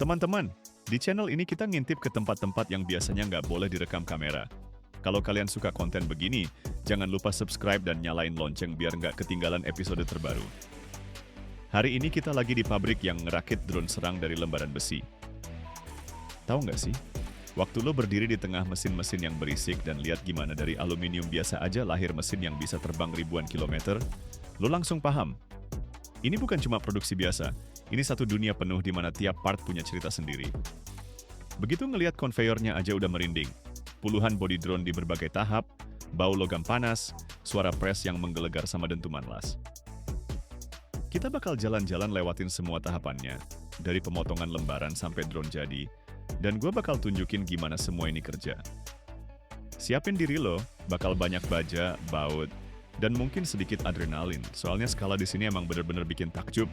Teman-teman, di channel ini kita ngintip ke tempat-tempat yang biasanya nggak boleh direkam kamera. Kalau kalian suka konten begini, jangan lupa subscribe dan nyalain lonceng biar nggak ketinggalan episode terbaru. Hari ini kita lagi di pabrik yang ngerakit drone serang dari lembaran besi. Tahu nggak sih? Waktu lo berdiri di tengah mesin-mesin yang berisik dan lihat gimana dari aluminium biasa aja lahir mesin yang bisa terbang ribuan kilometer, lo langsung paham. Ini bukan cuma produksi biasa, ini satu dunia penuh di mana tiap part punya cerita sendiri. Begitu ngelihat konveyornya aja udah merinding. Puluhan body drone di berbagai tahap, bau logam panas, suara press yang menggelegar sama dentuman las. Kita bakal jalan-jalan lewatin semua tahapannya, dari pemotongan lembaran sampai drone jadi, dan gue bakal tunjukin gimana semua ini kerja. Siapin diri lo, bakal banyak baja, baut, dan mungkin sedikit adrenalin, soalnya skala di sini emang bener-bener bikin takjub.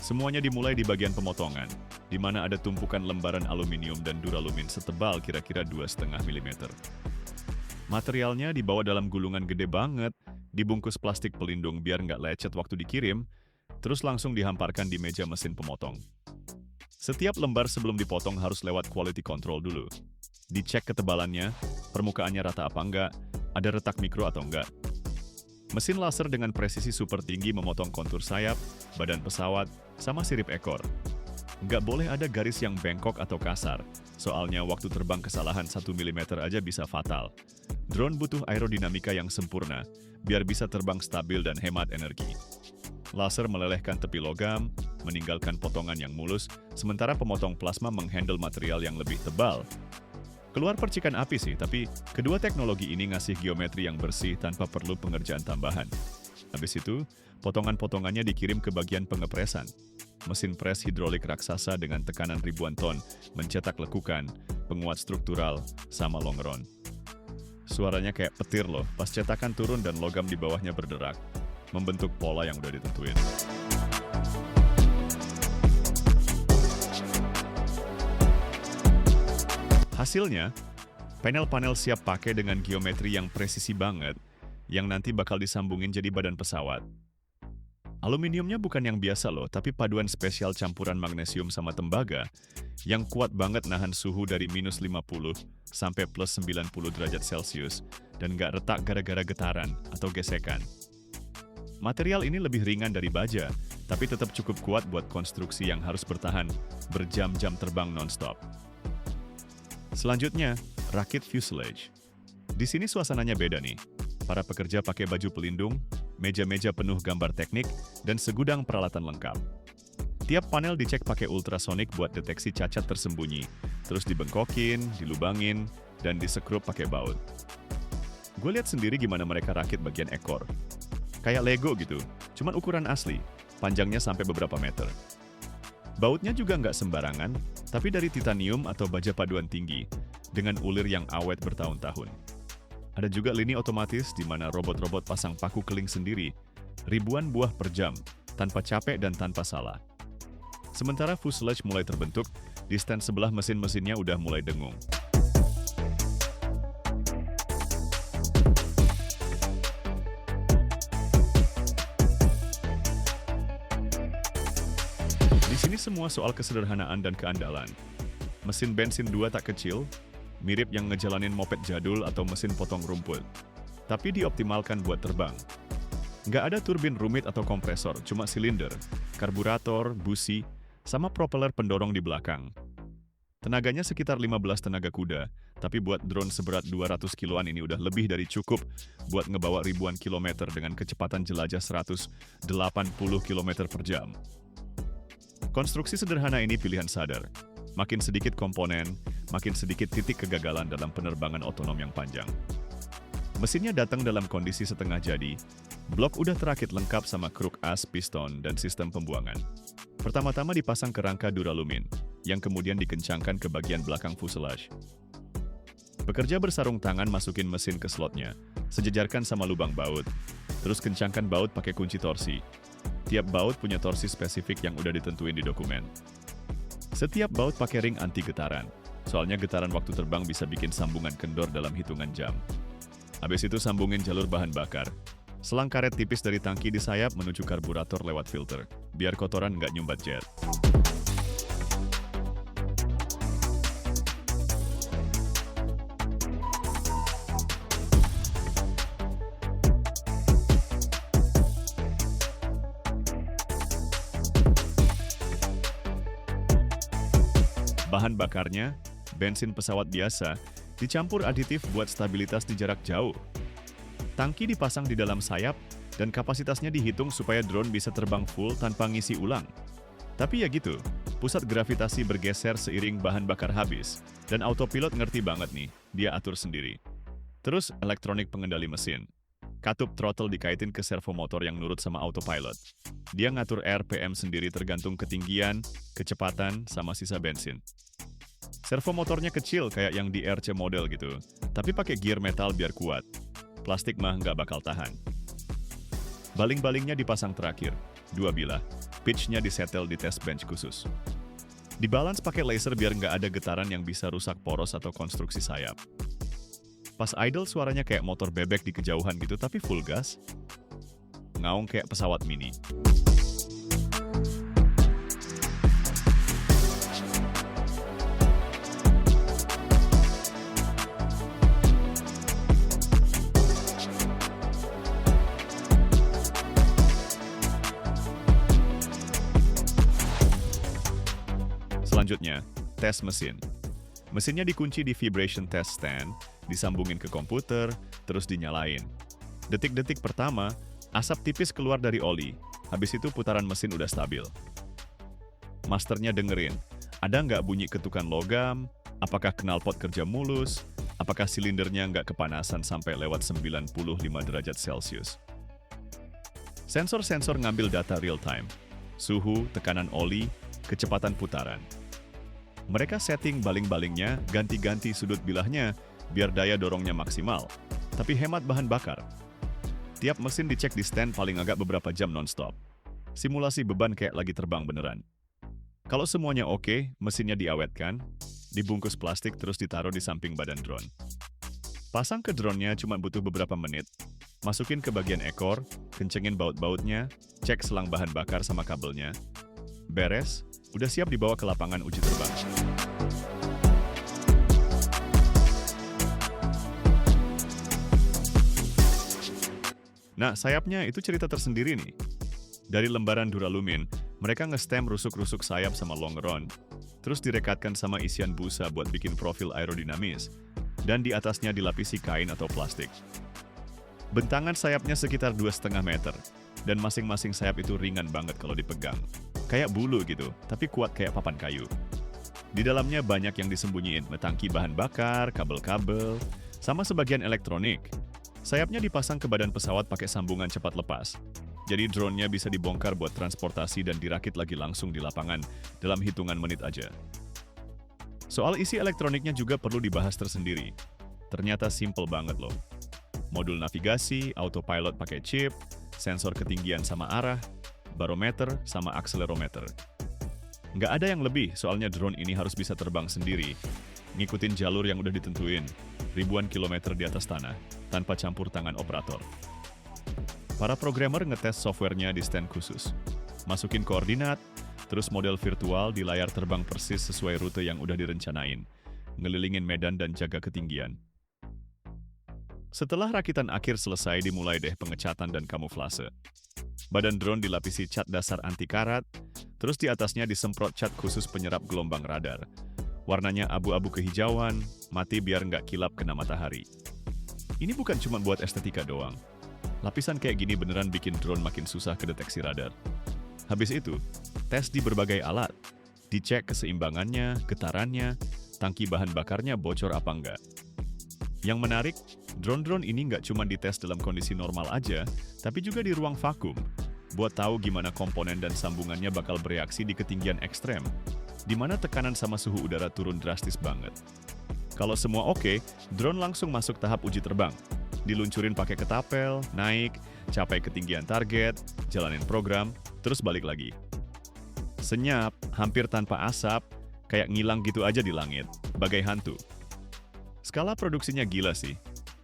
Semuanya dimulai di bagian pemotongan, di mana ada tumpukan lembaran aluminium dan duralumin setebal kira-kira 2,5 mm. Materialnya dibawa dalam gulungan gede banget, dibungkus plastik pelindung biar nggak lecet waktu dikirim, terus langsung dihamparkan di meja mesin pemotong. Setiap lembar sebelum dipotong harus lewat quality control dulu. Dicek ketebalannya, permukaannya rata apa enggak, ada retak mikro atau enggak. Mesin laser dengan presisi super tinggi memotong kontur sayap, badan pesawat, sama sirip ekor. Nggak boleh ada garis yang bengkok atau kasar, soalnya waktu terbang kesalahan 1 mm aja bisa fatal. Drone butuh aerodinamika yang sempurna, biar bisa terbang stabil dan hemat energi. Laser melelehkan tepi logam, meninggalkan potongan yang mulus, sementara pemotong plasma menghandle material yang lebih tebal. Keluar percikan api sih, tapi kedua teknologi ini ngasih geometri yang bersih tanpa perlu pengerjaan tambahan. Habis itu, potongan-potongannya dikirim ke bagian pengepresan. Mesin pres hidrolik raksasa dengan tekanan ribuan ton, mencetak lekukan, penguat struktural, sama longeron. Suaranya kayak petir loh, pas cetakan turun dan logam di bawahnya berderak, membentuk pola yang udah ditentuin. Hasilnya, panel-panel siap pakai dengan geometri yang presisi banget, yang nanti bakal disambungin jadi badan pesawat. Aluminiumnya bukan yang biasa loh, tapi paduan spesial campuran magnesium sama tembaga, yang kuat banget nahan suhu dari minus 50 sampai plus 90 derajat Celcius, dan nggak retak gara-gara getaran atau gesekan. Material ini lebih ringan dari baja, tapi tetap cukup kuat buat konstruksi yang harus bertahan berjam-jam terbang non-stop. Selanjutnya, rakit fuselage. Di sini suasananya beda nih. Para pekerja pakai baju pelindung, meja-meja penuh gambar teknik, dan segudang peralatan lengkap. Tiap panel dicek pakai ultrasonik buat deteksi cacat tersembunyi, terus dibengkokin, dilubangin, dan disekrup pakai baut. Gue lihat sendiri gimana mereka rakit bagian ekor. Kayak Lego gitu, cuman ukuran asli, panjangnya sampai beberapa meter. Bautnya juga nggak sembarangan, tapi dari titanium atau baja paduan tinggi, dengan ulir yang awet bertahun-tahun. Ada juga lini otomatis di mana robot-robot pasang paku keling sendiri, ribuan buah per jam, tanpa capek dan tanpa salah. Sementara fuselage mulai terbentuk, di stand sebelah mesin-mesinnya udah mulai dengung. Di sini semua soal kesederhanaan dan keandalan. Mesin bensin 2 tak kecil, mirip yang ngejalanin moped jadul atau mesin potong rumput. Tapi dioptimalkan buat terbang. Nggak ada turbin rumit atau kompresor, cuma silinder, karburator, busi, sama propeller pendorong di belakang. Tenaganya sekitar 15 tenaga kuda, tapi buat drone seberat 200 kiloan ini udah lebih dari cukup buat ngebawa ribuan kilometer dengan kecepatan jelajah 180 km per jam. Konstruksi sederhana ini pilihan sadar. Makin sedikit komponen, makin sedikit titik kegagalan dalam penerbangan otonom yang panjang. Mesinnya datang dalam kondisi setengah jadi, blok udah terakit lengkap sama kruk as, piston, dan sistem pembuangan. Pertama-tama dipasang ke rangka duralumin, yang kemudian dikencangkan ke bagian belakang fuselage. Pekerja bersarung tangan masukin mesin ke slotnya, sejajarkan sama lubang baut, terus kencangkan baut pakai kunci torsi. Tiap baut punya torsi spesifik yang udah ditentuin di dokumen. Setiap baut pakai ring anti getaran, soalnya getaran waktu terbang bisa bikin sambungan kendor dalam hitungan jam. Habis itu sambungin jalur bahan bakar. Selang karet tipis dari tangki di sayap menuju karburator lewat filter, biar kotoran nggak nyumbat jet. Bahan bakarnya, bensin pesawat biasa, dicampur aditif buat stabilitas di jarak jauh. Tangki dipasang di dalam sayap, dan kapasitasnya dihitung supaya drone bisa terbang full tanpa ngisi ulang. Tapi ya gitu, pusat gravitasi bergeser seiring bahan bakar habis, dan autopilot ngerti banget nih, dia atur sendiri. Terus elektronik pengendali mesin. Katup throttle dikaitin ke servo motor yang nurut sama autopilot. Dia ngatur RPM sendiri tergantung ketinggian, kecepatan, sama sisa bensin. Servo motornya kecil kayak yang di RC model gitu, tapi pakai gear metal biar kuat. Plastik mah nggak bakal tahan. Baling-balingnya dipasang terakhir, 2 bilah. Pitch-nya disetel di test bench khusus. Dibalance pakai laser biar nggak ada getaran yang bisa rusak poros atau konstruksi sayap. Pas idle suaranya kayak motor bebek di kejauhan gitu tapi full gas. Ngaung kayak pesawat mini. Selanjutnya, tes mesin. Mesinnya dikunci di vibration test stand, disambungin ke komputer, terus dinyalain. Detik-detik pertama, asap tipis keluar dari oli. Habis itu putaran mesin udah stabil. Masternya dengerin, ada nggak bunyi ketukan logam, apakah knalpot kerja mulus, apakah silindernya nggak kepanasan sampai lewat 95 derajat Celcius. Sensor-sensor ngambil data real time, suhu, tekanan oli, kecepatan putaran. Mereka setting baling-balingnya, ganti-ganti sudut bilahnya, biar daya dorongnya maksimal, tapi hemat bahan bakar. Tiap mesin dicek di stand paling agak beberapa jam non-stop. Simulasi beban kayak lagi terbang beneran. Kalau semuanya oke, mesinnya diawetkan, dibungkus plastik terus ditaruh di samping badan drone. Pasang ke drone-nya cuma butuh beberapa menit. Masukin ke bagian ekor, kencengin baut-bautnya, cek selang bahan bakar sama kabelnya. Beres, udah siap dibawa ke lapangan uji terbang. Nah, sayapnya itu cerita tersendiri nih. Dari lembaran duralumin, mereka nge-stem rusuk-rusuk sayap sama longeron, terus direkatkan sama isian busa buat bikin profil aerodinamis, dan di atasnya dilapisi kain atau plastik. Bentangan sayapnya sekitar 2,5 meter, dan masing-masing sayap itu ringan banget kalau dipegang. Kayak bulu gitu, tapi kuat kayak papan kayu. Di dalamnya banyak yang disembunyiin, tangki bahan bakar, kabel-kabel, sama sebagian elektronik. Sayapnya dipasang ke badan pesawat pakai sambungan cepat lepas. Jadi drone-nya bisa dibongkar buat transportasi dan dirakit lagi langsung di lapangan dalam hitungan menit aja. Soal isi elektroniknya juga perlu dibahas tersendiri. Ternyata simple banget loh. Modul navigasi, autopilot pakai chip, sensor ketinggian sama arah, barometer sama akselerometer. Nggak ada yang lebih, soalnya drone ini harus bisa terbang sendiri, ngikutin jalur yang udah ditentuin, ribuan kilometer di atas tanah, tanpa campur tangan operator. Para programmer ngetes softwarenya di stand khusus. Masukin koordinat, terus model virtual di layar terbang persis sesuai rute yang udah direncanain, ngelilingin medan dan jaga ketinggian. Setelah rakitan akhir selesai, dimulai deh pengecatan dan kamuflase. Badan drone dilapisi cat dasar anti karat, terus di atasnya disemprot cat khusus penyerap gelombang radar. Warnanya abu-abu kehijauan, mati biar nggak kilap kena matahari. Ini bukan cuma buat estetika doang. Lapisan kayak gini beneran bikin drone makin susah kedeteksi radar. Habis itu, tes di berbagai alat. Dicek keseimbangannya, getarannya, tangki bahan bakarnya bocor apa enggak. Yang menarik, drone-drone ini nggak cuma dites dalam kondisi normal aja, tapi juga di ruang vakum, buat tahu gimana komponen dan sambungannya bakal bereaksi di ketinggian ekstrem, di mana tekanan sama suhu udara turun drastis banget. Kalau semua oke, drone langsung masuk tahap uji terbang. Diluncurin pakai ketapel, naik, capai ketinggian target, jalanin program, terus balik lagi. Senyap, hampir tanpa asap, kayak ngilang gitu aja di langit, bagai hantu. Skala produksinya gila sih.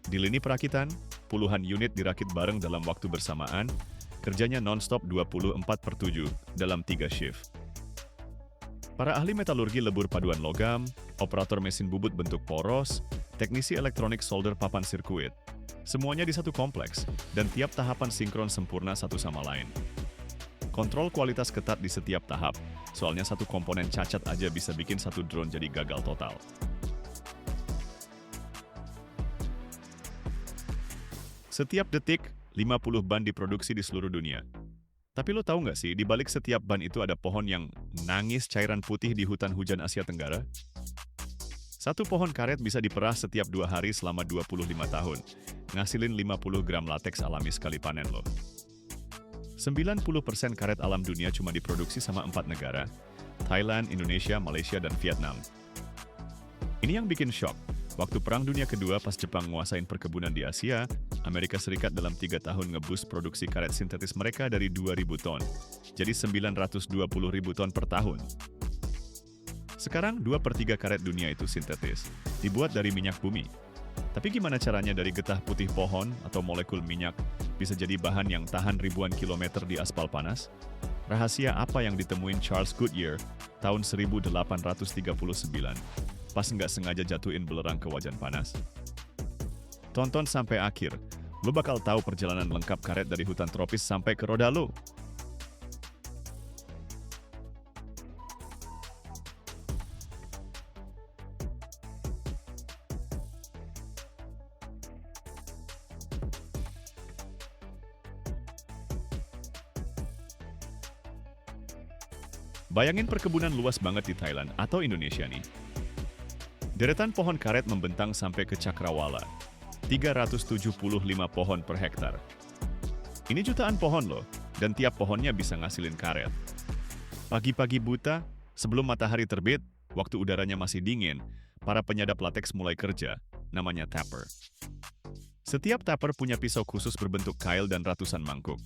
Di lini perakitan, puluhan unit dirakit bareng dalam waktu bersamaan, kerjanya non-stop 24/7 dalam 3 shift. Para ahli metalurgi lebur paduan logam, operator mesin bubut bentuk poros, teknisi elektronik solder papan sirkuit. Semuanya di satu kompleks, dan tiap tahapan sinkron sempurna satu sama lain. Kontrol kualitas ketat di setiap tahap, soalnya satu komponen cacat aja bisa bikin satu drone jadi gagal total. Setiap detik, 50 ban diproduksi di seluruh dunia. Tapi lo tahu nggak sih, di balik setiap ban itu ada pohon yang nangis cairan putih di hutan hujan Asia Tenggara? Satu pohon karet bisa diperah setiap 2 hari selama 25 tahun, ngasilin 50 gram lateks alami sekali panen loh. 90% karet alam dunia cuma diproduksi sama 4 negara, Thailand, Indonesia, Malaysia, dan Vietnam. Ini yang bikin shock. Waktu Perang Dunia Kedua pas Jepang nguasain perkebunan di Asia, Amerika Serikat dalam 3 tahun ngebus produksi karet sintetis mereka dari 2.000 ton, jadi 920.000 ton per tahun. Sekarang 2/3 karet dunia itu sintetis, dibuat dari minyak bumi. Tapi gimana caranya dari getah putih pohon atau molekul minyak bisa jadi bahan yang tahan ribuan kilometer di aspal panas? Rahasia apa yang ditemuin Charles Goodyear tahun 1839? Pas nggak sengaja jatuhin belerang ke wajan panas. Tonton sampai akhir, lo bakal tahu perjalanan lengkap karet dari hutan tropis sampai ke roda lo. Bayangin perkebunan luas banget di Thailand atau Indonesia nih. Deretan pohon karet membentang sampai ke Cakrawala, 375 pohon per hektar. Ini jutaan pohon loh, dan tiap pohonnya bisa ngasilin karet. Pagi-pagi buta, sebelum matahari terbit, waktu udaranya masih dingin, para penyadap lateks mulai kerja, namanya tapper. Setiap tapper punya pisau khusus berbentuk kail dan ratusan mangkuk.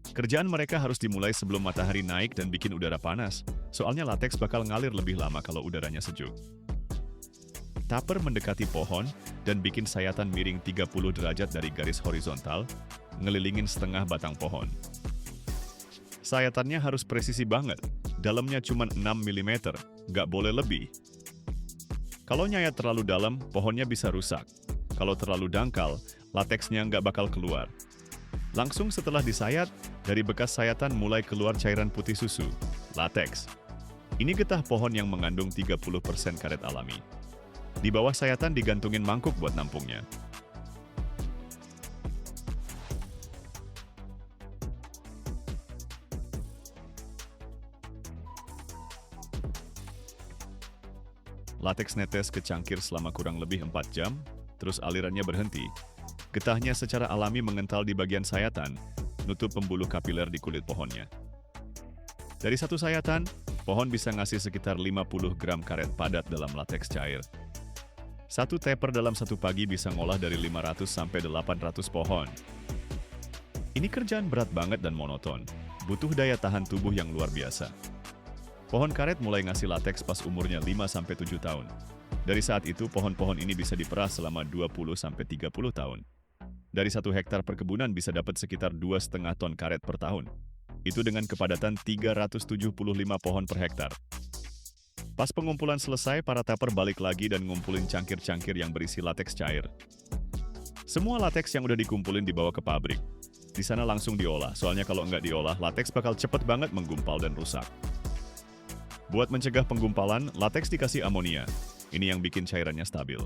Kerjaan mereka harus dimulai sebelum matahari naik dan bikin udara panas, soalnya lateks bakal ngalir lebih lama kalau udaranya sejuk. Tapper mendekati pohon dan bikin sayatan miring 30 derajat dari garis horizontal, ngelilingin setengah batang pohon. Sayatannya harus presisi banget, dalamnya cuma 6 mm, nggak boleh lebih. Kalau nyayat terlalu dalam, pohonnya bisa rusak. Kalau terlalu dangkal, lateksnya nggak bakal keluar. Langsung setelah disayat, dari bekas sayatan mulai keluar cairan putih susu, lateks. Ini getah pohon yang mengandung 30% karet alami. Di bawah sayatan digantungin mangkuk buat nampungnya. Lateks netes ke cangkir selama kurang lebih 4 jam, terus alirannya berhenti. Getahnya secara alami mengental di bagian sayatan, nutup pembuluh kapiler di kulit pohonnya. Dari satu sayatan, pohon bisa ngasih sekitar 50 gram karet padat dalam lateks cair. Satu tapper dalam satu pagi bisa ngolah dari 500 sampai 800 pohon. Ini kerjaan berat banget dan monoton, butuh daya tahan tubuh yang luar biasa. Pohon karet mulai ngasih lateks pas umurnya 5-7 tahun. Dari saat itu, pohon-pohon ini bisa diperah selama 20-30 tahun. Dari 1 hektar perkebunan bisa dapat sekitar 2,5 ton karet per tahun. Itu dengan kepadatan 375 pohon per hektar. Pas pengumpulan selesai, para tapper balik lagi dan ngumpulin cangkir-cangkir yang berisi lateks cair. Semua lateks yang udah dikumpulin dibawa ke pabrik. Di sana langsung diolah, soalnya kalau nggak diolah, lateks bakal cepet banget menggumpal dan rusak. Buat mencegah penggumpalan, lateks dikasih amonia. Ini yang bikin cairannya stabil.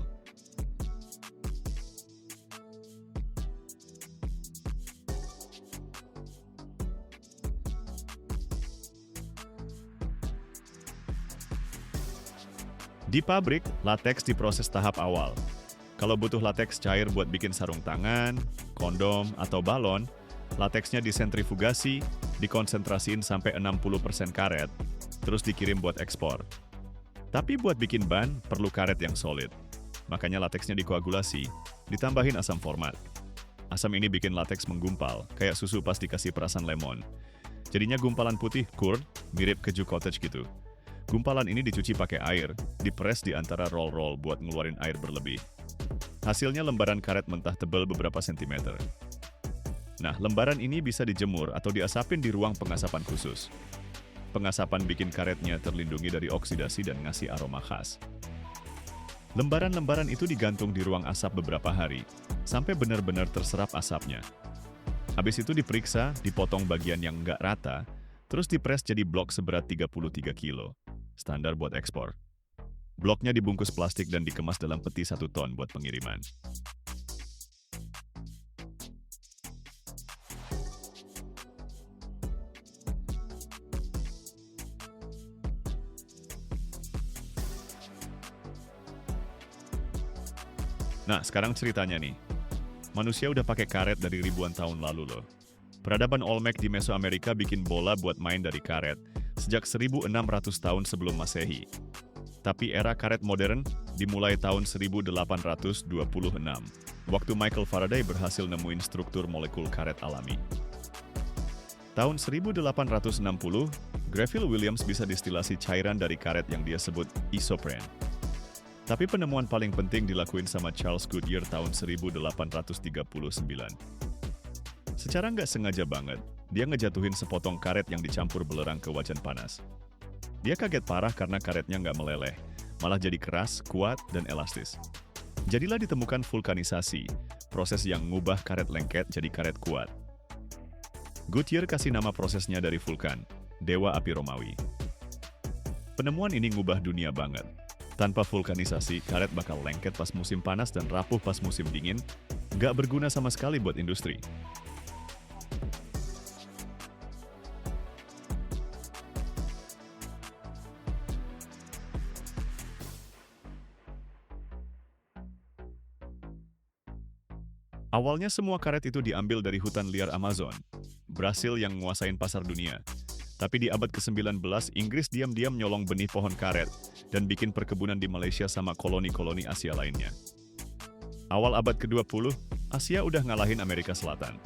Di pabrik, lateks diproses tahap awal. Kalau butuh lateks cair buat bikin sarung tangan, kondom, atau balon, lateksnya disentrifugasi, dikonsentrasiin sampai 60% karet, terus dikirim buat ekspor. Tapi buat bikin ban, perlu karet yang solid. Makanya lateksnya dikoagulasi, ditambahin asam format. Asam ini bikin lateks menggumpal, kayak susu pas dikasih perasan lemon. Jadinya gumpalan putih curd, mirip keju cottage gitu. Gumpalan ini dicuci pakai air, dipres di antara roll-roll buat ngeluarin air berlebih. Hasilnya lembaran karet mentah tebal beberapa sentimeter. Nah, lembaran ini bisa dijemur atau diasapin di ruang pengasapan khusus. Pengasapan bikin karetnya terlindungi dari oksidasi dan ngasih aroma khas. Lembaran-lembaran itu digantung di ruang asap beberapa hari, sampai benar-benar terserap asapnya. Habis itu diperiksa, dipotong bagian yang nggak rata, Terus dipres jadi blok seberat 33 kilo, standar buat ekspor. Bloknya dibungkus plastik dan dikemas dalam peti 1 ton buat pengiriman. Nah, sekarang ceritanya nih. Manusia udah pakai karet dari ribuan tahun lalu loh. Peradaban Olmec di Mesoamerika bikin bola buat main dari karet sejak 1600 tahun sebelum Masehi. Tapi era karet modern dimulai tahun 1826, waktu Michael Faraday berhasil nemuin struktur molekul karet alami. Tahun 1860, Greville Williams bisa distilasi cairan dari karet yang dia sebut isoprene. Tapi penemuan paling penting dilakuin sama Charles Goodyear tahun 1839. Secara nggak sengaja banget, dia ngejatuhin sepotong karet yang dicampur belerang ke wajan panas. Dia kaget parah karena karetnya nggak meleleh, malah jadi keras, kuat, dan elastis. Jadilah ditemukan vulkanisasi, proses yang ngubah karet lengket jadi karet kuat. Goodyear kasih nama prosesnya dari vulkan, dewa api Romawi. Penemuan ini ngubah dunia banget. Tanpa vulkanisasi, karet bakal lengket pas musim panas dan rapuh pas musim dingin, nggak berguna sama sekali buat industri. Awalnya semua karet itu diambil dari hutan liar Amazon, Brasil yang nguasain pasar dunia. Tapi di abad ke-19, Inggris diam-diam nyolong benih pohon karet dan bikin perkebunan di Malaysia sama koloni-koloni Asia lainnya. Awal abad ke-20, Asia udah ngalahin Amerika Selatan.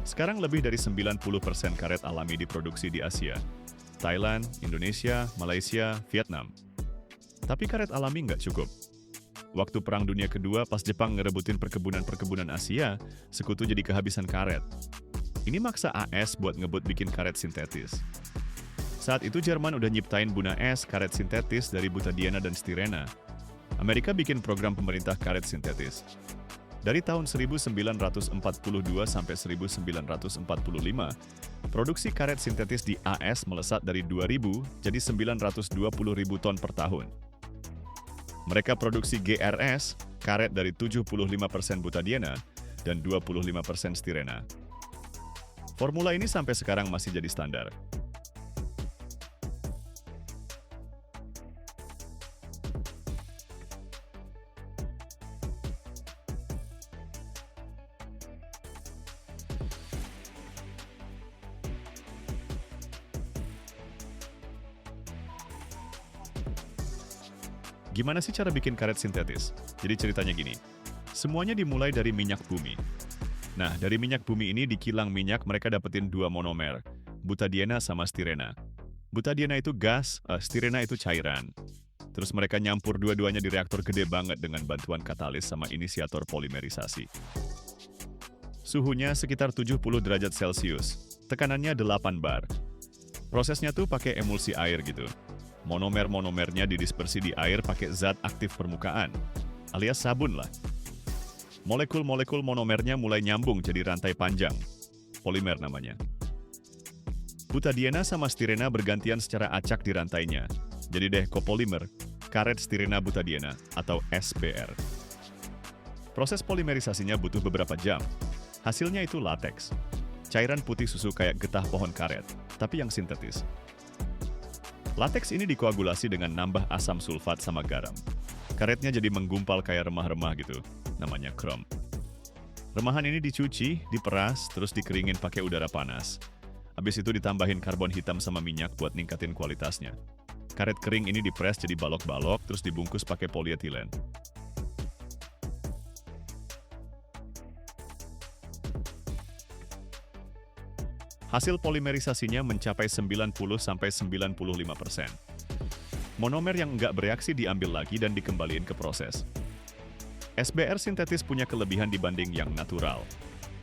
Sekarang lebih dari 90% karet alami diproduksi di Asia. Thailand, Indonesia, Malaysia, Vietnam. Tapi karet alami nggak cukup. Waktu Perang Dunia Kedua, pas Jepang ngerebutin perkebunan-perkebunan Asia, sekutu jadi kehabisan karet. Ini maksa AS buat ngebut bikin karet sintetis. Saat itu Jerman udah nyiptain Buna S, karet sintetis dari butadiena dan stirena. Amerika bikin program pemerintah karet sintetis. Dari tahun 1942 sampai 1945, produksi karet sintetis di AS melesat dari 2.000 jadi 920.000 ton per tahun. Mereka produksi GRS, karet dari 75% butadiena dan 25% stirena. Formula ini sampai sekarang masih jadi standar. Gimana sih cara bikin karet sintetis? Jadi ceritanya gini, semuanya dimulai dari minyak bumi. Nah, dari minyak bumi ini di kilang minyak mereka dapetin 2 monomer, butadiena sama stirena. Butadiena itu gas, stirena itu cairan. Terus mereka nyampur dua-duanya di reaktor gede banget dengan bantuan katalis sama inisiator polimerisasi. Suhunya sekitar 70 derajat Celcius, tekanannya 8 bar. Prosesnya tuh pakai emulsi air gitu. Monomer-monomernya didispersi di air pakai zat aktif permukaan, alias sabun lah. Molekul-molekul monomernya mulai nyambung jadi rantai panjang, polimer namanya. Butadiena sama stirena bergantian secara acak di rantainya, jadi deh kopolimer, karet stirena butadiena atau SBR. Proses polimerisasinya butuh beberapa jam. Hasilnya itu lateks, cairan putih susu kayak getah pohon karet, tapi yang sintetis. Lateks ini dikoagulasi dengan nambah asam sulfat sama garam. Karetnya jadi menggumpal kayak remah-remah gitu, namanya krom. Remahan ini dicuci, diperas, terus dikeringin pakai udara panas. Habis itu ditambahin karbon hitam sama minyak buat ningkatin kualitasnya. Karet kering ini dipres jadi balok-balok, terus dibungkus pakai polietilen. Hasil polimerisasinya mencapai 90–95%. Monomer yang nggak bereaksi diambil lagi dan dikembaliin ke proses. SBR sintetis punya kelebihan dibanding yang natural.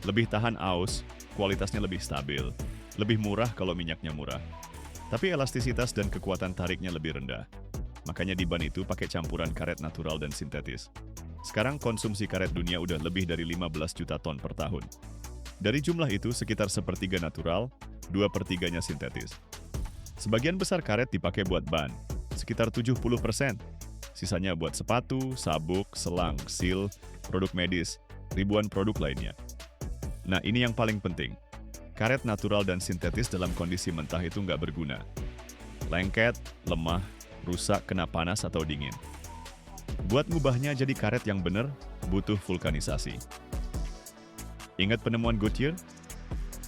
Lebih tahan aus, kualitasnya lebih stabil, lebih murah kalau minyaknya murah. Tapi elastisitas dan kekuatan tariknya lebih rendah. Makanya di ban itu pakai campuran karet natural dan sintetis. Sekarang konsumsi karet dunia udah lebih dari 15 juta ton per tahun. Dari jumlah itu, sekitar 1/3 natural, 2/3-nya sintetis. Sebagian besar karet dipakai buat ban, sekitar 70%. Sisanya buat sepatu, sabuk, selang, seal, produk medis, ribuan produk lainnya. Nah, ini yang paling penting. Karet natural dan sintetis dalam kondisi mentah itu nggak berguna. Lengket, lemah, rusak kena panas atau dingin. Buat ngubahnya jadi karet yang benar, butuh vulkanisasi. Ingat penemuan Goodyear?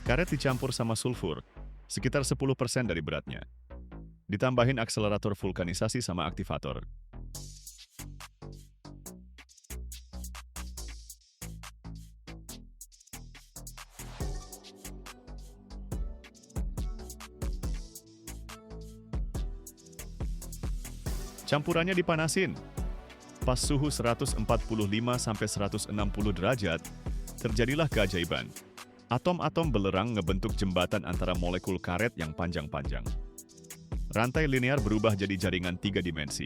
Karet dicampur sama sulfur, sekitar 10% dari beratnya. Ditambahin akselerator vulkanisasi sama aktivator. Campurannya dipanasin. Pas suhu 145-160 derajat, terjadilah keajaiban. Atom-atom belerang ngebentuk jembatan antara molekul karet yang panjang-panjang. Rantai linear berubah jadi jaringan 3 dimensi.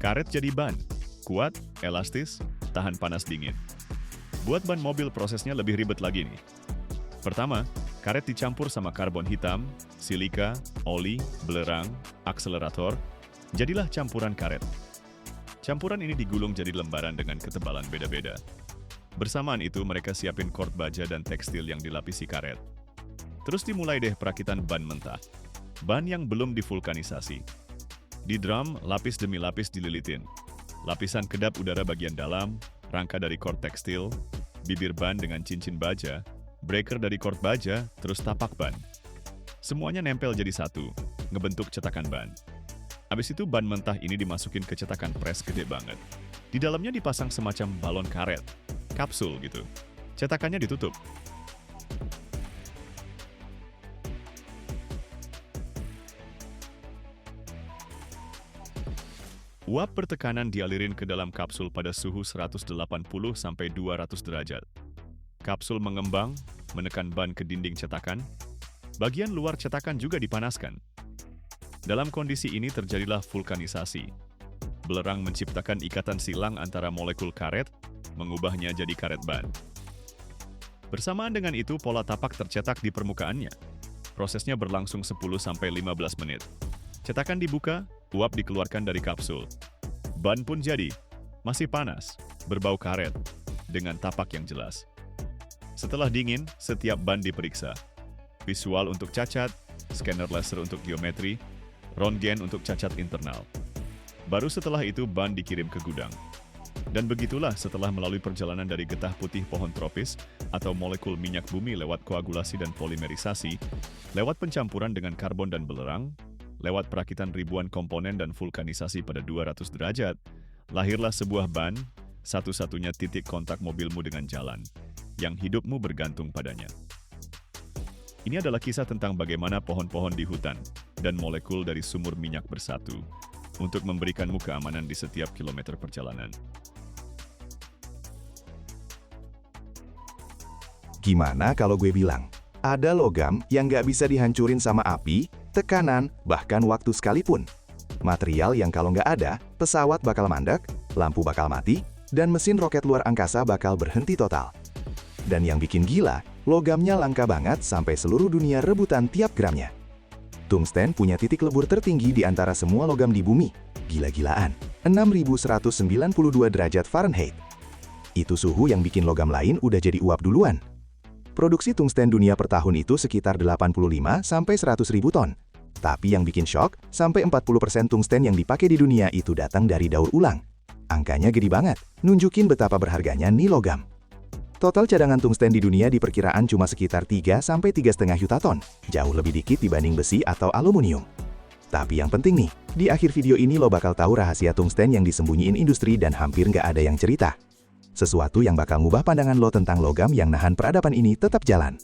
Karet jadi ban, kuat, elastis, tahan panas dingin. Buat ban mobil prosesnya lebih ribet lagi nih. Pertama, karet dicampur sama karbon hitam, silika, oli, belerang, akselerator, jadilah campuran karet. Campuran ini digulung jadi lembaran dengan ketebalan beda-beda. Bersamaan itu mereka siapin kord baja dan tekstil yang dilapisi karet. Terus dimulai deh perakitan ban mentah. Ban yang belum divulkanisasi. Di drum, lapis demi lapis dililitin. Lapisan kedap udara bagian dalam, rangka dari kord tekstil, bibir ban dengan cincin baja, breaker dari kord baja, terus tapak ban. Semuanya nempel jadi satu, ngebentuk cetakan ban. Habis itu ban mentah ini dimasukin ke cetakan pres gede banget. Di dalamnya dipasang semacam balon karet, kapsul gitu. Cetakannya ditutup. Uap pertekanan dialirin ke dalam kapsul pada suhu 180-200 derajat. Kapsul mengembang, menekan ban ke dinding cetakan. Bagian luar cetakan juga dipanaskan. Dalam kondisi ini terjadilah vulkanisasi. Belerang menciptakan ikatan silang antara molekul karet, mengubahnya jadi karet ban. Bersamaan dengan itu, pola tapak tercetak di permukaannya. Prosesnya berlangsung 10-15 menit. Cetakan dibuka, uap dikeluarkan dari kapsul. Ban pun jadi, masih panas, berbau karet, dengan tapak yang jelas. Setelah dingin, setiap ban diperiksa. Visual untuk cacat, scanner laser untuk geometri, Röntgen untuk cacat internal. Baru setelah itu ban dikirim ke gudang. Dan begitulah setelah melalui perjalanan dari getah putih pohon tropis atau molekul minyak bumi lewat koagulasi dan polimerisasi, lewat pencampuran dengan karbon dan belerang, lewat perakitan ribuan komponen dan vulkanisasi pada 200 derajat, lahirlah sebuah ban, satu-satunya titik kontak mobilmu dengan jalan, yang hidupmu bergantung padanya. Ini adalah kisah tentang bagaimana pohon-pohon di hutan dan molekul dari sumur minyak bersatu untuk memberikanmu keamanan di setiap kilometer perjalanan. Gimana kalau gue bilang, ada logam yang nggak bisa dihancurin sama api, tekanan, bahkan waktu sekalipun. Material yang kalau nggak ada, pesawat bakal mandek, lampu bakal mati, dan mesin roket luar angkasa bakal berhenti total. Dan yang bikin gila, logamnya langka banget sampai seluruh dunia rebutan tiap gramnya. Tungsten punya titik lebur tertinggi di antara semua logam di bumi. Gila-gilaan, 6.192 derajat Fahrenheit. Itu suhu yang bikin logam lain udah jadi uap duluan. Produksi tungsten dunia per tahun itu sekitar 85-100.000 ton. Tapi yang bikin shock, sampai 40% tungsten yang dipakai di dunia itu datang dari daur ulang. Angkanya gede banget, nunjukin betapa berharganya nih logam. Total cadangan tungsten di dunia diperkiraan cuma sekitar 3-3,5 juta ton, jauh lebih dikit dibanding besi atau aluminium. Tapi yang penting nih, di akhir video ini lo bakal tahu rahasia tungsten yang disembunyiin industri dan hampir nggak ada yang cerita. Sesuatu yang bakal ngubah pandangan lo tentang logam yang nahan peradaban ini tetap jalan.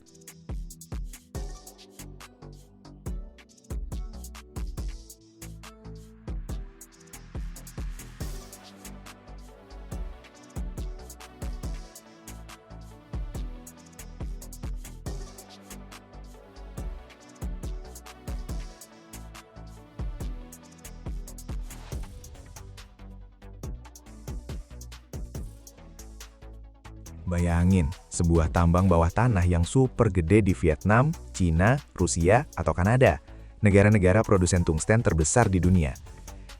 Bayangin, sebuah tambang bawah tanah yang super gede di Vietnam, Cina, Rusia, atau Kanada. negara-negara produsen tungsten terbesar di dunia.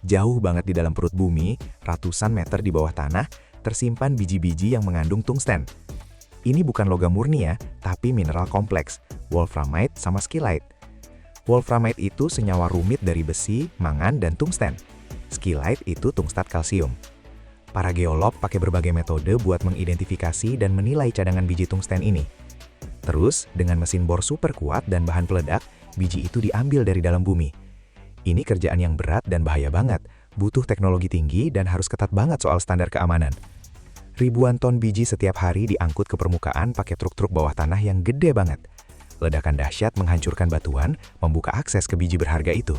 Jauh banget di dalam perut bumi, ratusan meter di bawah tanah, tersimpan biji-biji yang mengandung tungsten. Ini bukan logam murni ya, tapi mineral kompleks, wolframite sama skillite. Wolframite itu senyawa rumit dari besi, mangan, dan tungsten. Skillite itu tungstat kalsium. Para geolog pakai berbagai metode buat mengidentifikasi dan menilai cadangan biji tungsten ini. Terus, dengan mesin bor super kuat dan bahan peledak, biji itu diambil dari dalam bumi. Ini kerjaan yang berat dan bahaya banget, butuh teknologi tinggi dan harus ketat banget soal standar keamanan. Ribuan ton biji setiap hari diangkut ke permukaan pakai truk-truk bawah tanah yang gede banget. Ledakan dahsyat menghancurkan batuan, membuka akses ke biji berharga itu.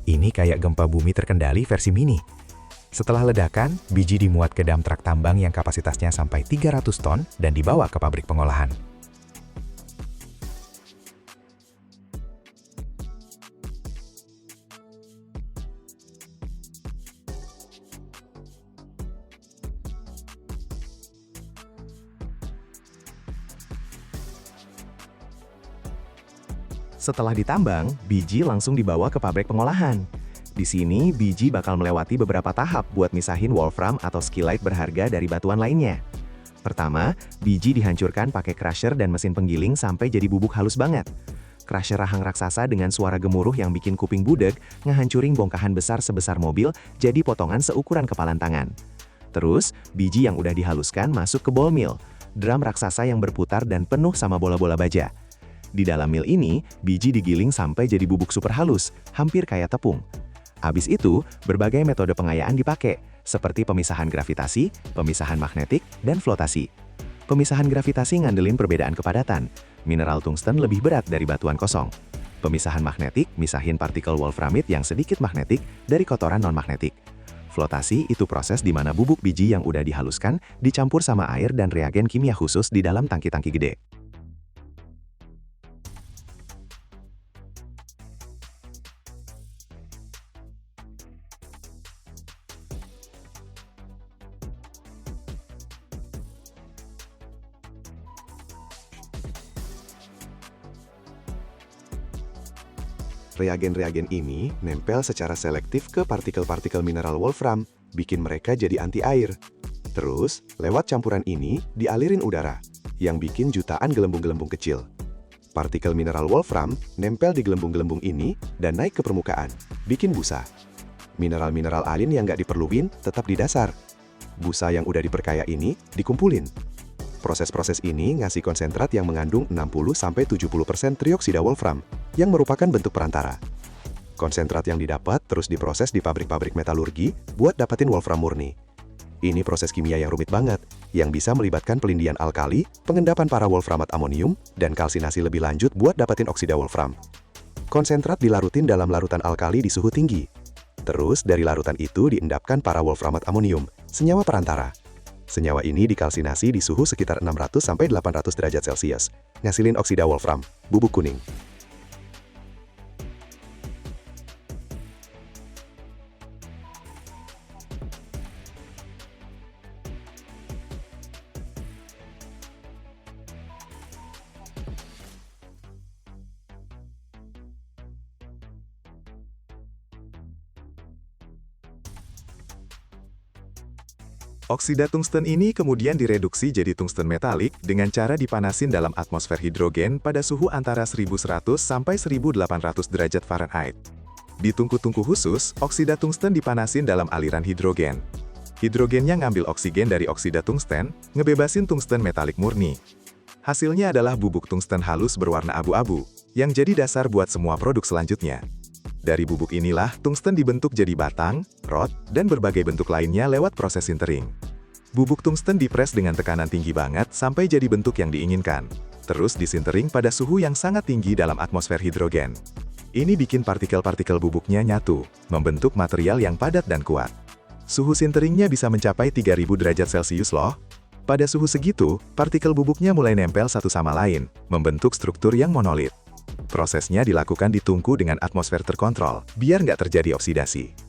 Ini kayak gempa bumi terkendali versi mini. Setelah ledakan, biji dimuat ke dam truk tambang yang kapasitasnya sampai 300 ton dan dibawa ke pabrik pengolahan. Setelah ditambang, biji langsung dibawa ke pabrik pengolahan. Di sini, biji bakal melewati beberapa tahap buat misahin wolfram atau skillite berharga dari batuan lainnya. Pertama, biji dihancurkan pakai crusher dan mesin penggiling sampai jadi bubuk halus banget. Crusher rahang raksasa dengan suara gemuruh yang bikin kuping budek, ngehancurin bongkahan besar sebesar mobil jadi potongan seukuran kepalan tangan. Terus, biji yang udah dihaluskan masuk ke ball mill, drum raksasa yang berputar dan penuh sama bola-bola baja. Di dalam mill ini, biji digiling sampai jadi bubuk super halus, hampir kayak tepung. Habis itu, berbagai metode pengayaan dipakai, seperti pemisahan gravitasi, pemisahan magnetik, dan flotasi. Pemisahan gravitasi ngandelin perbedaan kepadatan. Mineral tungsten lebih berat dari batuan kosong. Pemisahan magnetik misahin partikel wolframite yang sedikit magnetik dari kotoran non-magnetik. Flotasi itu proses di mana bubuk biji yang udah dihaluskan dicampur sama air dan reagen kimia khusus di dalam tangki-tangki gede. Reagen-reagen ini nempel secara selektif ke partikel-partikel mineral wolfram, bikin mereka jadi anti air. Terus, lewat campuran ini, dialirin udara, yang bikin jutaan gelembung-gelembung kecil. Partikel mineral wolfram nempel di gelembung-gelembung ini dan naik ke permukaan, bikin busa. Mineral-mineral alin yang nggak diperluin tetap di dasar. Busa yang udah diperkaya ini dikumpulin. Proses-proses ini ngasih konsentrat yang mengandung 60-70% trioksida wolfram, yang merupakan bentuk perantara. Konsentrat yang didapat terus diproses di pabrik-pabrik metalurgi buat dapetin wolfram murni. Ini proses kimia yang rumit banget, yang bisa melibatkan pelindian alkali, pengendapan para wolframat amonium, dan kalsinasi lebih lanjut buat dapetin oksida wolfram. Konsentrat dilarutin dalam larutan alkali di suhu tinggi. Terus dari larutan itu diendapkan para wolframat amonium, senyawa perantara. Senyawa ini dikalsinasi di suhu sekitar 600-800 derajat Celcius, ngasilin oksida wolfram, bubuk kuning. Oksida tungsten ini kemudian direduksi jadi tungsten metalik dengan cara dipanasin dalam atmosfer hidrogen pada suhu antara 1100 sampai 1800 derajat Fahrenheit. Di tungku-tungku khusus, oksida tungsten dipanasin dalam aliran hidrogen. Hidrogennya ngambil oksigen dari oksida tungsten, ngebebasin tungsten metalik murni. Hasilnya adalah bubuk tungsten halus berwarna abu-abu, yang jadi dasar buat semua produk selanjutnya. Dari bubuk inilah, tungsten dibentuk jadi batang, rod, dan berbagai bentuk lainnya lewat proses sintering. Bubuk tungsten dipres dengan tekanan tinggi banget sampai jadi bentuk yang diinginkan. Terus disintering pada suhu yang sangat tinggi dalam atmosfer hidrogen. Ini bikin partikel-partikel bubuknya nyatu, membentuk material yang padat dan kuat. Suhu sinteringnya bisa mencapai 3000 derajat Celcius loh. Pada suhu segitu, partikel bubuknya mulai nempel satu sama lain, membentuk struktur yang monolit. Prosesnya dilakukan di tungku dengan atmosfer terkontrol, biar nggak terjadi oksidasi.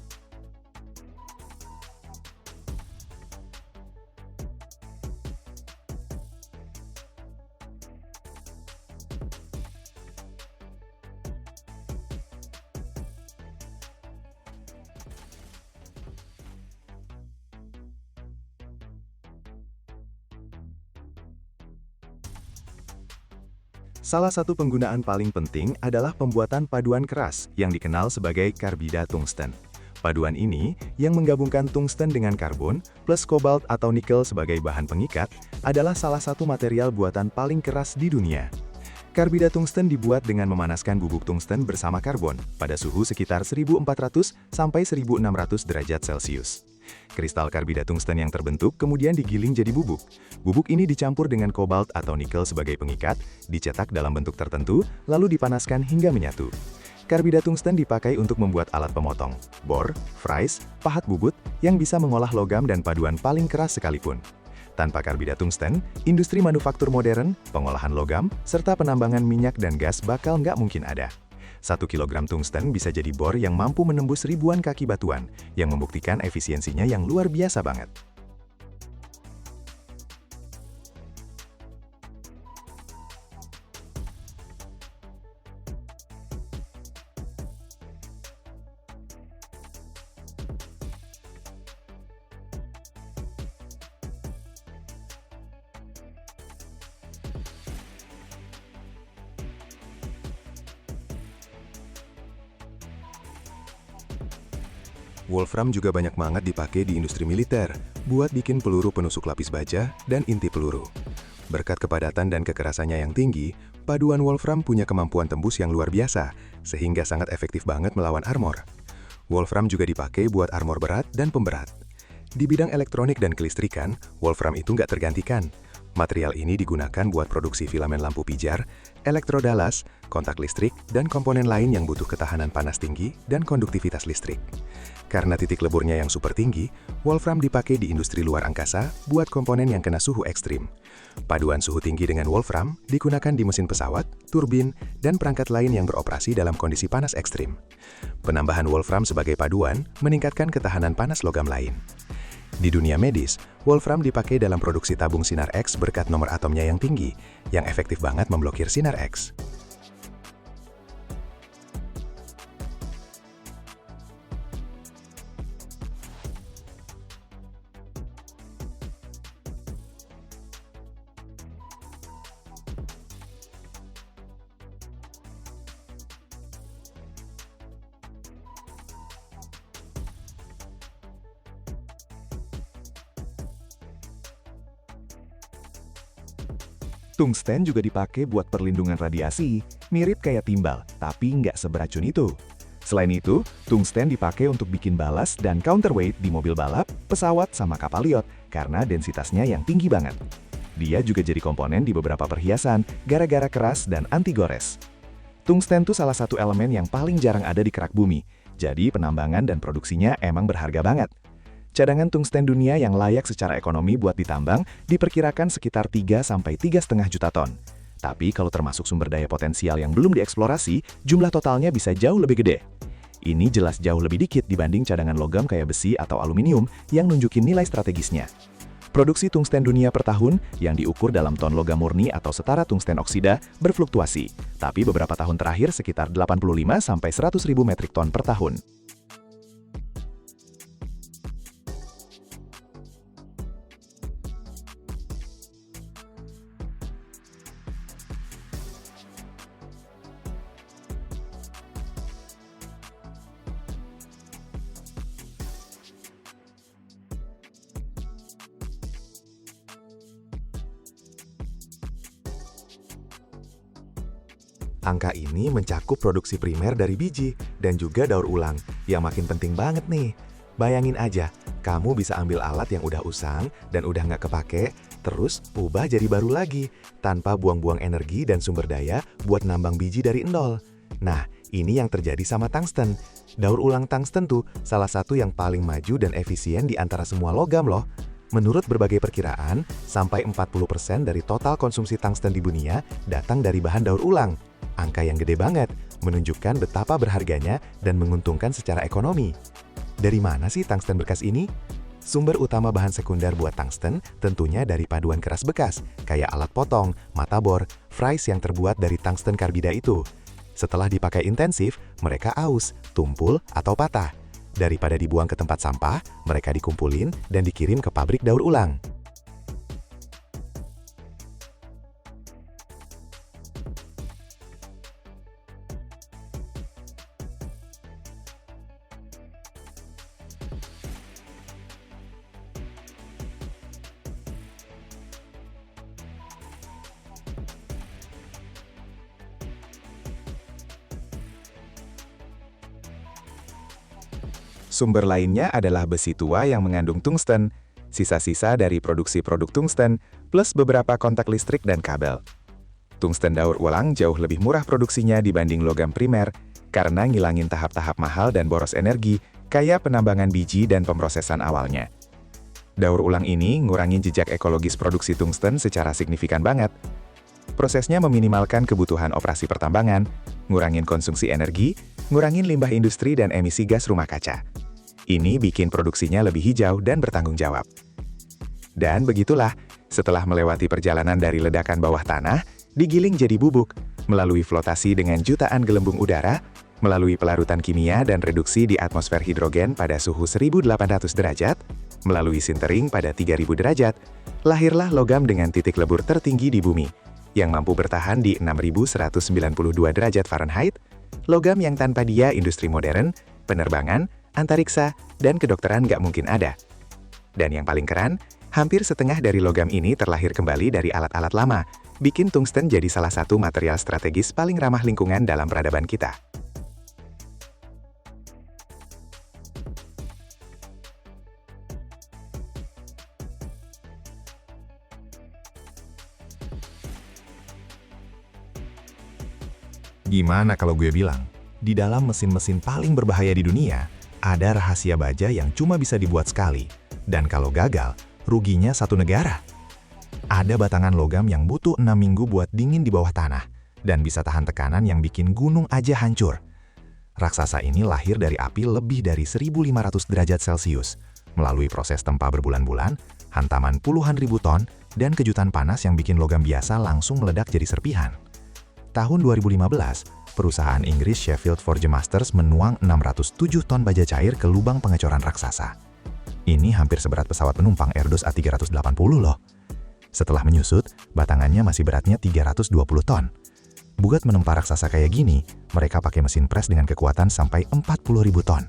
Salah satu penggunaan paling penting adalah pembuatan paduan keras yang dikenal sebagai karbida tungsten. Paduan ini, yang menggabungkan tungsten dengan karbon plus kobalt atau nikel sebagai bahan pengikat, adalah salah satu material buatan paling keras di dunia. Karbida tungsten dibuat dengan memanaskan bubuk tungsten bersama karbon pada suhu sekitar 1400 sampai 1600 derajat Celcius. Kristal karbida tungsten yang terbentuk kemudian digiling jadi bubuk. Bubuk ini dicampur dengan kobalt atau nikel sebagai pengikat, dicetak dalam bentuk tertentu, lalu dipanaskan hingga menyatu. Karbida tungsten dipakai untuk membuat alat pemotong, bor, fries, pahat bubut, yang bisa mengolah logam dan paduan paling keras sekalipun. Tanpa karbida tungsten, industri manufaktur modern, pengolahan logam, serta penambangan minyak dan gas bakal nggak mungkin ada. 1 kilogram tungsten bisa jadi bor yang mampu menembus ribuan kaki batuan, yang membuktikan efisiensinya yang luar biasa banget. Wolfram juga banyak banget dipakai di industri militer, buat bikin peluru penusuk lapis baja dan inti peluru. Berkat kepadatan dan kekerasannya yang tinggi, paduan Wolfram punya kemampuan tembus yang luar biasa, sehingga sangat efektif banget melawan armor. Wolfram juga dipakai buat armor berat dan pemberat. Di bidang elektronik dan kelistrikan, Wolfram itu nggak tergantikan. Material ini digunakan buat produksi filamen lampu pijar, elektrodalas, kontak listrik, dan komponen lain yang butuh ketahanan panas tinggi dan konduktivitas listrik. Karena titik leburnya yang super tinggi, Wolfram dipakai di industri luar angkasa buat komponen yang kena suhu ekstrim. Paduan suhu tinggi dengan Wolfram digunakan di mesin pesawat, turbin, dan perangkat lain yang beroperasi dalam kondisi panas ekstrim. Penambahan Wolfram sebagai paduan meningkatkan ketahanan panas logam lain. Di dunia medis, Wolfram dipakai dalam produksi tabung sinar X berkat nomor atomnya yang tinggi, yang efektif banget memblokir sinar X. Tungsten juga dipakai buat perlindungan radiasi, mirip kayak timbal, tapi nggak seberacun itu. Selain itu, tungsten dipakai untuk bikin balas dan counterweight di mobil balap, pesawat, sama kapal yacht karena densitasnya yang tinggi banget. Dia juga jadi komponen di beberapa perhiasan gara-gara keras dan anti gores. Tungsten tuh salah satu elemen yang paling jarang ada di kerak bumi, jadi penambangan dan produksinya emang berharga banget. Cadangan tungsten dunia yang layak secara ekonomi buat ditambang diperkirakan sekitar 3–3,5 juta ton. Tapi kalau termasuk sumber daya potensial yang belum dieksplorasi, jumlah totalnya bisa jauh lebih gede. Ini jelas jauh lebih dikit dibanding cadangan logam kayak besi atau aluminium yang nunjukin nilai strategisnya. Produksi tungsten dunia per tahun yang diukur dalam ton logam murni atau setara tungsten oksida berfluktuasi, tapi beberapa tahun terakhir sekitar 85–100 ribu metrik ton per tahun. Angka ini mencakup produksi primer dari biji dan juga daur ulang, yang makin penting banget nih. Bayangin aja, kamu bisa ambil alat yang udah usang dan udah nggak kepake, terus ubah jadi baru lagi, tanpa buang-buang energi dan sumber daya buat nambang biji dari nol. Nah, ini yang terjadi sama tungsten. Daur ulang tungsten tuh salah satu yang paling maju dan efisien di antara semua logam loh. Menurut berbagai perkiraan, sampai 40% dari total konsumsi tungsten di dunia datang dari bahan daur ulang. Angka yang gede banget, menunjukkan betapa berharganya dan menguntungkan secara ekonomi. Dari mana sih tungsten bekas ini? Sumber utama bahan sekunder buat tungsten tentunya dari paduan keras bekas, kayak alat potong, mata bor, fries yang terbuat dari tungsten karbida itu. Setelah dipakai intensif, mereka aus, tumpul, atau patah. Daripada dibuang ke tempat sampah, mereka dikumpulin dan dikirim ke pabrik daur ulang. Sumber lainnya adalah besi tua yang mengandung tungsten, sisa-sisa dari produksi produk tungsten, plus beberapa kontak listrik dan kabel. Tungsten daur ulang jauh lebih murah produksinya dibanding logam primer, karena ngilangin tahap-tahap mahal dan boros energi, kayak penambangan biji dan pemrosesan awalnya. Daur ulang ini ngurangin jejak ekologis produksi tungsten secara signifikan banget. Prosesnya meminimalkan kebutuhan operasi pertambangan, ngurangin konsumsi energi, ngurangin limbah industri dan emisi gas rumah kaca. Ini bikin produksinya lebih hijau dan bertanggung jawab. Dan begitulah, setelah melewati perjalanan dari ledakan bawah tanah, digiling jadi bubuk, melalui flotasi dengan jutaan gelembung udara, melalui pelarutan kimia dan reduksi di atmosfer hidrogen pada suhu 1800 derajat, melalui sintering pada 3000 derajat, lahirlah logam dengan titik lebur tertinggi di bumi, yang mampu bertahan di 6192 derajat Fahrenheit, logam yang tanpa dia industri modern, penerbangan, antariksa, dan kedokteran nggak mungkin ada. Dan yang paling keren, hampir setengah dari logam ini terlahir kembali dari alat-alat lama, bikin tungsten jadi salah satu material strategis paling ramah lingkungan dalam peradaban kita. Gimana kalau gue bilang, di dalam mesin-mesin paling berbahaya di dunia, ada rahasia baja yang cuma bisa dibuat sekali, dan kalau gagal, ruginya satu negara. Ada batangan logam yang butuh 6 minggu buat dingin di bawah tanah, dan bisa tahan tekanan yang bikin gunung aja hancur. Raksasa ini lahir dari api lebih dari 1500 derajat Celcius, melalui proses tempa berbulan-bulan, hantaman puluhan ribu ton, dan kejutan panas yang bikin logam biasa langsung meledak jadi serpihan. Tahun 2015, perusahaan Inggris Sheffield Forge Masters menuang 607 ton baja cair ke lubang pengecoran raksasa. Ini hampir seberat pesawat penumpang Airbus A380 loh. Setelah menyusut, batangannya masih beratnya 320 ton. Buat menempa raksasa kayak gini, mereka pakai mesin pres dengan kekuatan sampai 40.000 ton.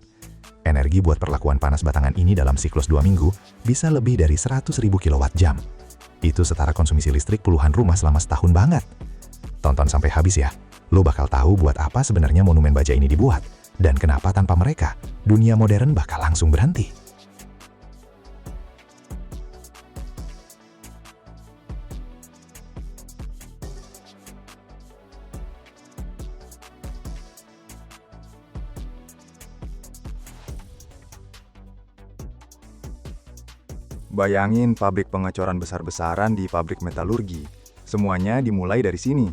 Energi buat perlakuan panas batangan ini dalam siklus 2 minggu bisa lebih dari 100.000 kWh. Itu setara konsumsi listrik puluhan rumah selama setahun banget. Tonton sampai habis ya, lo bakal tahu buat apa sebenarnya monumen baja ini dibuat, dan kenapa tanpa mereka, dunia modern bakal langsung berhenti. Bayangin pabrik pengecoran besar-besaran di pabrik metalurgi. Semuanya dimulai dari sini.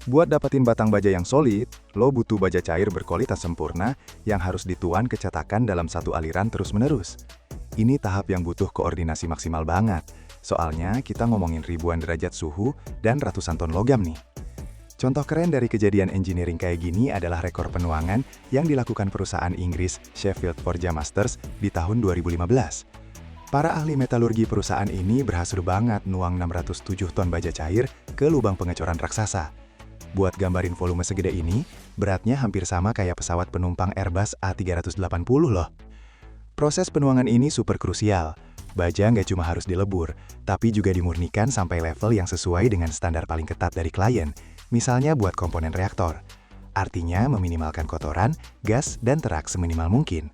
Buat dapetin batang baja yang solid, lo butuh baja cair berkualitas sempurna yang harus dituan ke cetakan dalam satu aliran terus-menerus. Ini tahap yang butuh koordinasi maksimal banget, soalnya kita ngomongin ribuan derajat suhu dan ratusan ton logam nih. Contoh keren dari kejadian engineering kayak gini adalah rekor penuangan yang dilakukan perusahaan Inggris Sheffield Forge Masters di tahun 2015. Para ahli metalurgi perusahaan ini berhasil banget nuang 607 ton baja cair ke lubang pengecoran raksasa. Buat gambarin volume segede ini, beratnya hampir sama kayak pesawat penumpang Airbus A380 loh. Proses penuangan ini super krusial. Baja nggak cuma harus dilebur, tapi juga dimurnikan sampai level yang sesuai dengan standar paling ketat dari klien, misalnya buat komponen reaktor. Artinya meminimalkan kotoran, gas, dan terak seminimal mungkin.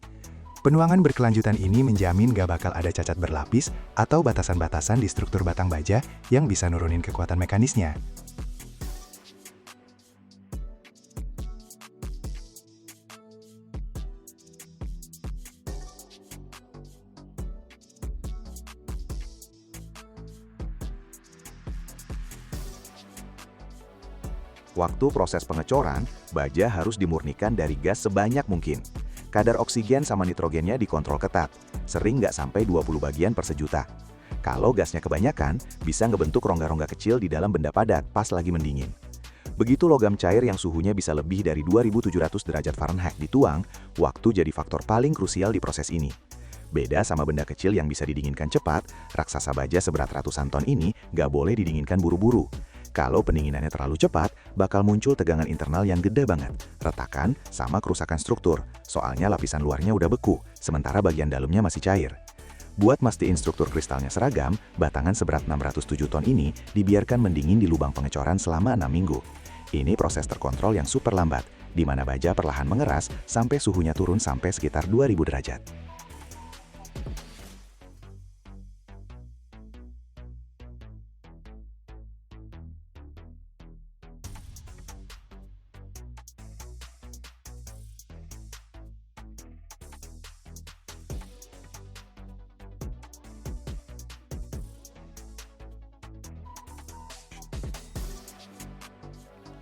Penuangan berkelanjutan ini menjamin gak bakal ada cacat berlapis atau batasan-batasan di struktur batang baja yang bisa nurunin kekuatan mekanisnya. Waktu proses pengecoran, baja harus dimurnikan dari gas sebanyak mungkin. Kadar oksigen sama nitrogennya dikontrol ketat, sering nggak sampai 20 bagian per sejuta. Kalau gasnya kebanyakan, bisa ngebentuk rongga-rongga kecil di dalam benda padat pas lagi mendingin. Begitu logam cair yang suhunya bisa lebih dari 2700 derajat Fahrenheit dituang, waktu jadi faktor paling krusial di proses ini. Beda sama benda kecil yang bisa didinginkan cepat, raksasa baja seberat ratusan ton ini nggak boleh didinginkan buru-buru. Kalau pendinginannya terlalu cepat, bakal muncul tegangan internal yang gede banget, retakan, sama kerusakan struktur, soalnya lapisan luarnya udah beku, sementara bagian dalamnya masih cair. Buat mastiin struktur kristalnya seragam, batangan seberat 607 ton ini dibiarkan mendingin di lubang pengecoran selama 6 minggu. Ini proses terkontrol yang super lambat, di mana baja perlahan mengeras sampai suhunya turun sampai sekitar 2000 derajat.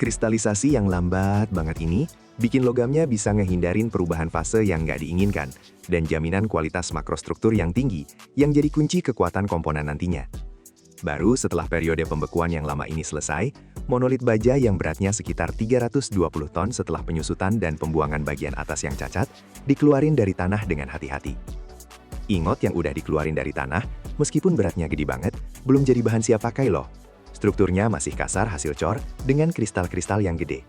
Kristalisasi yang lambat banget ini bikin logamnya bisa ngehindarin perubahan fase yang nggak diinginkan dan jaminan kualitas makrostruktur yang tinggi yang jadi kunci kekuatan komponen nantinya. Baru setelah periode pembekuan yang lama ini selesai, monolit baja yang beratnya sekitar 320 ton setelah penyusutan dan pembuangan bagian atas yang cacat dikeluarin dari tanah dengan hati-hati. Ingot yang udah dikeluarin dari tanah, meskipun beratnya gede banget, belum jadi bahan siap pakai loh. Strukturnya masih kasar hasil cor dengan kristal-kristal yang gede.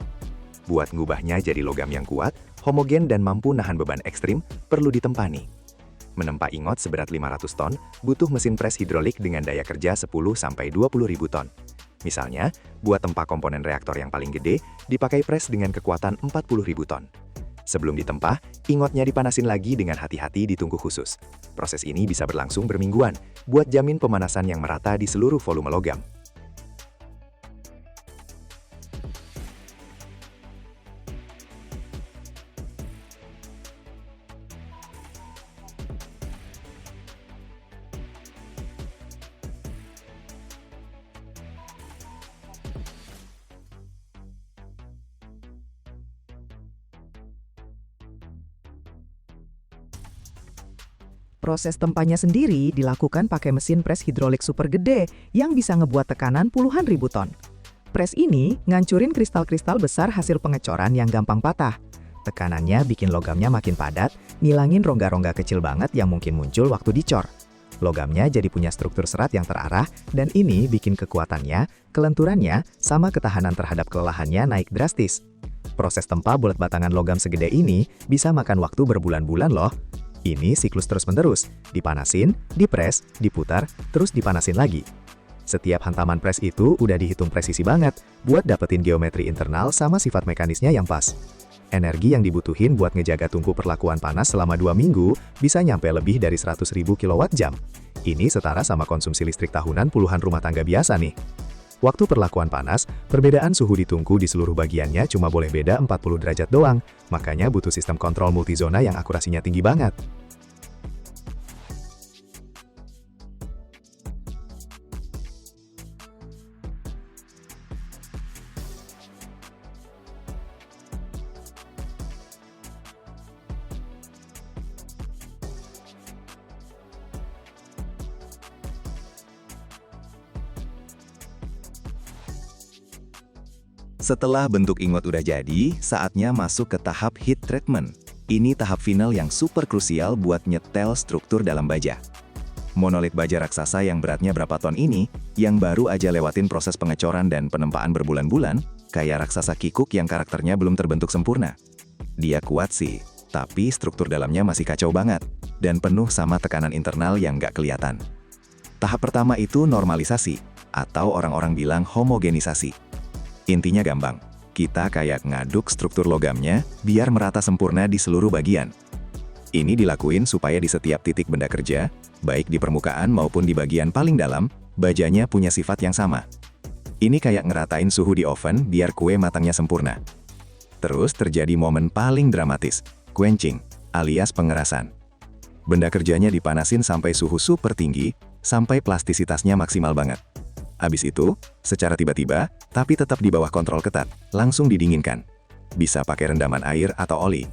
Buat ngubahnya jadi logam yang kuat, homogen dan mampu nahan beban ekstrim, perlu ditempa nih. Menempa ingot seberat 500 ton, butuh mesin pres hidrolik dengan daya kerja 10-20 ribu ton. Misalnya, buat tempa komponen reaktor yang paling gede, dipakai pres dengan kekuatan 40 ribu ton. Sebelum ditempa, ingotnya dipanasin lagi dengan hati-hati di tungku khusus. Proses ini bisa berlangsung bermingguan, buat jamin pemanasan yang merata di seluruh volume logam. Proses tempanya sendiri dilakukan pakai mesin pres hidrolik super gede yang bisa ngebuat tekanan puluhan ribu ton. Pres ini ngancurin kristal-kristal besar hasil pengecoran yang gampang patah. Tekanannya bikin logamnya makin padat, ngilangin rongga-rongga kecil banget yang mungkin muncul waktu dicor. Logamnya jadi punya struktur serat yang terarah, dan ini bikin kekuatannya, kelenturannya, sama ketahanan terhadap kelelahannya naik drastis. Proses tempa bulat batangan logam segede ini bisa makan waktu berbulan-bulan loh. Ini siklus terus-menerus, dipanasin, dipres, diputar, terus dipanasin lagi. Setiap hantaman pres itu udah dihitung presisi banget buat dapetin geometri internal sama sifat mekanisnya yang pas. Energi yang dibutuhin buat ngejaga tungku perlakuan panas selama 2 minggu bisa nyampe lebih dari 100.000 kWh. Ini setara sama konsumsi listrik tahunan puluhan rumah tangga biasa nih. Waktu perlakuan panas, perbedaan suhu di tungku di seluruh bagiannya cuma boleh beda 40 derajat doang, makanya butuh sistem kontrol multizona yang akurasinya tinggi banget. Setelah bentuk ingot udah jadi, saatnya masuk ke tahap heat treatment. Ini tahap final yang super krusial buat nyetel struktur dalam baja. Monolit baja raksasa yang beratnya berapa ton ini, yang baru aja lewatin proses pengecoran dan penempaan berbulan-bulan, kayak raksasa kikuk yang karakternya belum terbentuk sempurna. Dia kuat sih, tapi struktur dalamnya masih kacau banget, dan penuh sama tekanan internal yang nggak kelihatan. Tahap pertama itu normalisasi, atau orang-orang bilang homogenisasi. Intinya gampang, kita kayak ngaduk struktur logamnya biar merata sempurna di seluruh bagian. Ini dilakuin supaya di setiap titik benda kerja, baik di permukaan maupun di bagian paling dalam, bajanya punya sifat yang sama. Ini kayak ngeratain suhu di oven biar kue matangnya sempurna. Terus terjadi momen paling dramatis, quenching, alias pengerasan. Benda kerjanya dipanasin sampai suhu super tinggi, sampai plastisitasnya maksimal banget. Habis itu, secara tiba-tiba, tapi tetap di bawah kontrol ketat, langsung didinginkan. Bisa pakai rendaman air atau oli.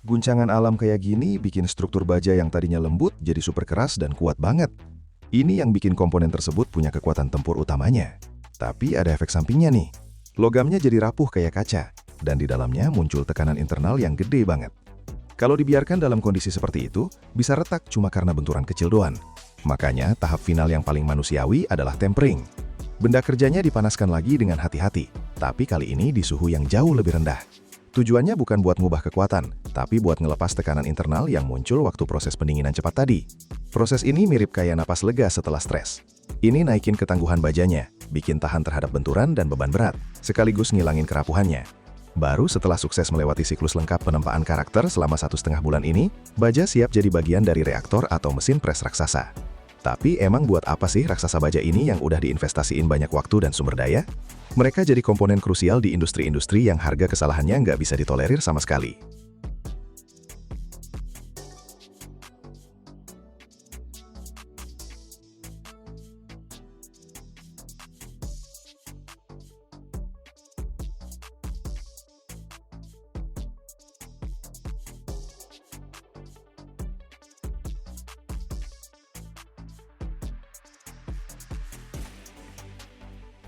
Guncangan alam kayak gini bikin struktur baja yang tadinya lembut jadi super keras dan kuat banget. Ini yang bikin komponen tersebut punya kekuatan tempur utamanya. Tapi ada efek sampingnya nih. Logamnya jadi rapuh kayak kaca, dan di dalamnya muncul tekanan internal yang gede banget. Kalau dibiarkan dalam kondisi seperti itu, bisa retak cuma karena benturan kecil doang. Makanya tahap final yang paling manusiawi adalah tempering. Benda kerjanya dipanaskan lagi dengan hati-hati, tapi kali ini di suhu yang jauh lebih rendah. Tujuannya bukan buat ngubah kekuatan, tapi buat ngelepas tekanan internal yang muncul waktu proses pendinginan cepat tadi. Proses ini mirip kayak napas lega setelah stres. Ini naikin ketangguhan bajanya, bikin tahan terhadap benturan dan beban berat, sekaligus ngilangin kerapuhannya. Baru setelah sukses melewati siklus lengkap penempaan karakter selama 1,5 bulan ini, baja siap jadi bagian dari reaktor atau mesin pres raksasa. Tapi emang buat apa sih raksasa baja ini yang udah diinvestasiin banyak waktu dan sumber daya? Mereka jadi komponen krusial di industri-industri yang harga kesalahannya nggak bisa ditolerir sama sekali.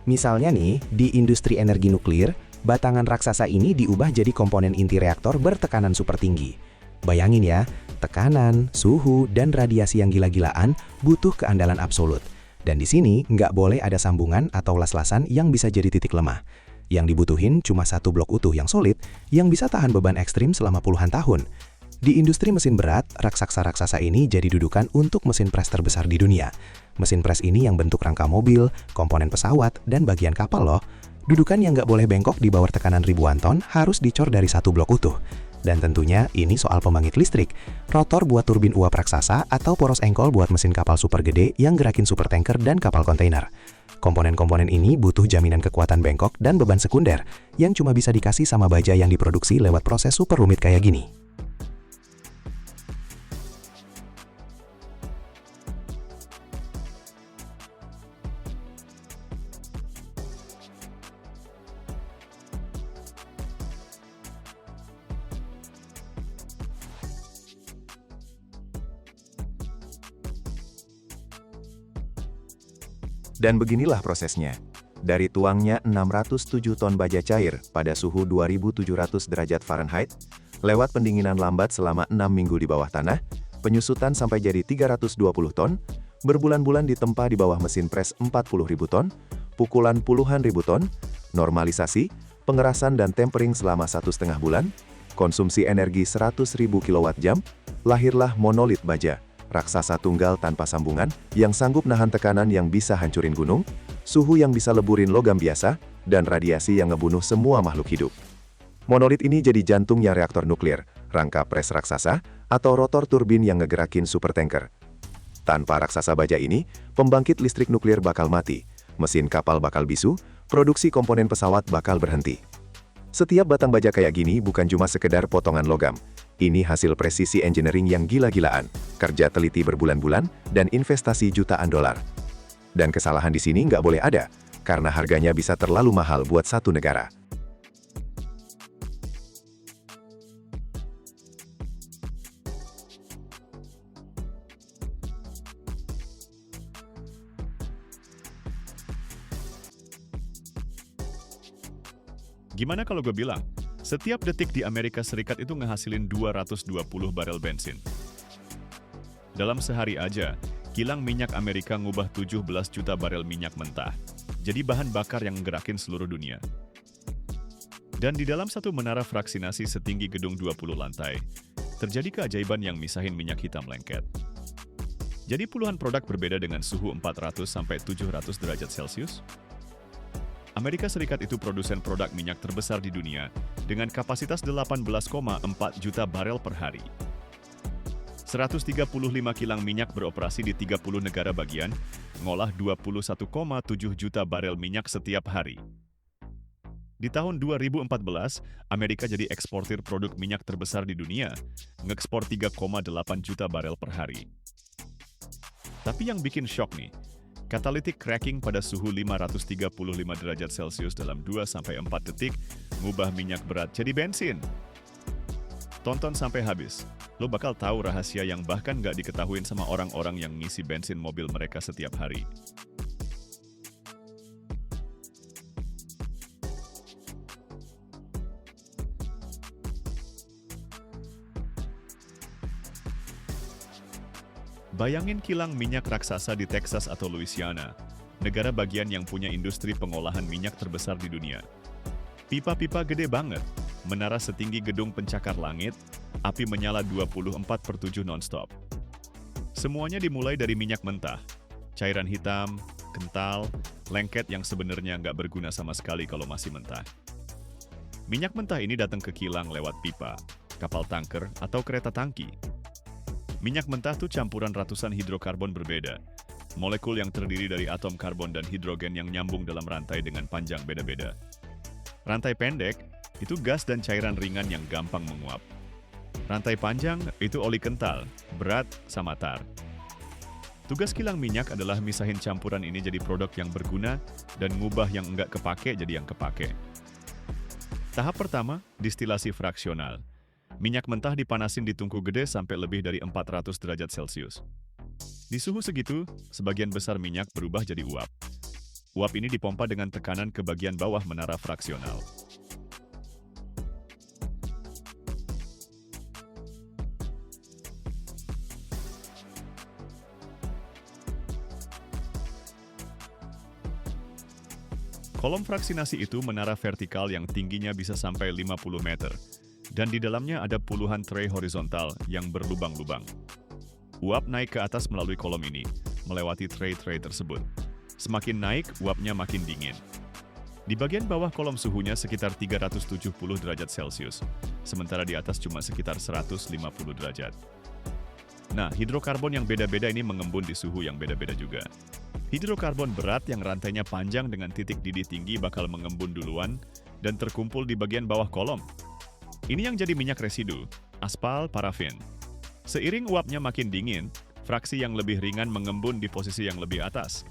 Misalnya nih, di industri energi nuklir, batangan raksasa ini diubah jadi komponen inti reaktor bertekanan super tinggi. Bayangin ya, tekanan, suhu, dan radiasi yang gila-gilaan butuh keandalan absolut. Dan di sini nggak boleh ada sambungan atau las-lasan yang bisa jadi titik lemah. Yang dibutuhin cuma satu blok utuh yang solid, yang bisa tahan beban ekstrim selama puluhan tahun. Di industri mesin berat, raksasa-raksasa ini jadi dudukan untuk mesin pres terbesar di dunia. Mesin pres ini yang bentuk rangka mobil, komponen pesawat, dan bagian kapal loh. Dudukan yang nggak boleh bengkok di bawah tekanan ribuan ton harus dicor dari satu blok utuh. Dan tentunya ini soal pembangkit listrik, rotor buat turbin uap raksasa atau poros engkol buat mesin kapal super gede yang gerakin supertanker dan kapal kontainer. Komponen-komponen ini butuh jaminan kekuatan bengkok dan beban sekunder yang cuma bisa dikasih sama baja yang diproduksi lewat proses super rumit kayak gini. Dan beginilah prosesnya. Dari tuangnya 607 ton baja cair pada suhu 2700 derajat Fahrenheit, lewat pendinginan lambat selama 6 minggu di bawah tanah, penyusutan sampai jadi 320 ton, berbulan-bulan ditempa di bawah mesin pres 40.000 ton, pukulan puluhan ribu ton, normalisasi, pengerasan dan tempering selama 1,5 bulan, konsumsi energi 100.000 kWh, lahirlah monolit baja. Raksasa tunggal tanpa sambungan, yang sanggup nahan tekanan yang bisa hancurin gunung, suhu yang bisa leburin logam biasa, dan radiasi yang ngebunuh semua makhluk hidup. Monolit ini jadi jantungnya reaktor nuklir, rangka pres raksasa, atau rotor turbin yang ngegerakin supertanker. Tanpa raksasa baja ini, pembangkit listrik nuklir bakal mati, mesin kapal bakal bisu, produksi komponen pesawat bakal berhenti. Setiap batang baja kayak gini bukan cuma sekedar potongan logam. Ini hasil presisi engineering yang gila-gilaan, kerja teliti berbulan-bulan, dan investasi jutaan dolar. Dan kesalahan di sini nggak boleh ada, karena harganya bisa terlalu mahal buat satu negara. Gimana kalau gue bilang, setiap detik di Amerika Serikat itu ngehasilin 220 barel bensin. Dalam sehari aja, kilang minyak Amerika ngubah 17 juta barel minyak mentah, jadi bahan bakar yang ngerakin seluruh dunia. Dan di dalam satu menara fraksinasi setinggi gedung 20 lantai, terjadi keajaiban yang misahin minyak hitam lengket. Jadi puluhan produk berbeda dengan suhu 400-700 derajat Celcius. Amerika Serikat itu produsen produk minyak terbesar di dunia dengan kapasitas 18,4 juta barel per hari. 135 kilang minyak beroperasi di 30 negara bagian, ngolah 21,7 juta barel minyak setiap hari. Di tahun 2014, Amerika jadi eksportir produk minyak terbesar di dunia, ngekspor 3,8 juta barel per hari. Tapi yang bikin shock nih, catalytic cracking pada suhu 535 derajat Celcius dalam 2-4 detik ngubah minyak berat jadi bensin. Tonton sampai habis, lo bakal tahu rahasia yang bahkan nggak diketahuin sama orang-orang yang ngisi bensin mobil mereka setiap hari. Bayangin kilang minyak raksasa di Texas atau Louisiana, negara bagian yang punya industri pengolahan minyak terbesar di dunia. Pipa-pipa gede banget, menara setinggi gedung pencakar langit, api menyala 24/7 non-stop. Semuanya dimulai dari minyak mentah, cairan hitam, kental, lengket yang sebenarnya nggak berguna sama sekali kalau masih mentah. Minyak mentah ini datang ke kilang lewat pipa, kapal tanker, atau kereta tangki. Minyak mentah tuh campuran ratusan hidrokarbon berbeda, molekul yang terdiri dari atom karbon dan hidrogen yang nyambung dalam rantai dengan panjang beda-beda. Rantai pendek itu gas dan cairan ringan yang gampang menguap. Rantai panjang itu oli kental, berat, sama tar. Tugas kilang minyak adalah misahin campuran ini jadi produk yang berguna dan ngubah yang enggak kepake jadi yang kepake. Tahap pertama, distilasi fraksional. Minyak mentah dipanasin di tungku gede sampai lebih dari 400 derajat Celcius. Di suhu segitu, sebagian besar minyak berubah jadi uap. Uap ini dipompa dengan tekanan ke bagian bawah menara fraksional. Kolom fraksinasi itu menara vertikal yang tingginya bisa sampai 50 meter, dan di dalamnya ada puluhan tray horizontal yang berlubang-lubang. Uap naik ke atas melalui kolom ini, melewati tray-tray tersebut. Semakin naik, uapnya makin dingin. Di bagian bawah kolom suhunya sekitar 370 derajat Celcius, sementara di atas cuma sekitar 150 derajat. Nah, hidrokarbon yang beda-beda ini mengembun di suhu yang beda-beda juga. Hidrokarbon berat yang rantainya panjang dengan titik didih tinggi bakal mengembun duluan dan terkumpul di bagian bawah kolom. Ini yang jadi minyak residu, aspal, parafin. Seiring uapnya makin dingin, fraksi yang lebih ringan mengembun di posisi yang lebih atas.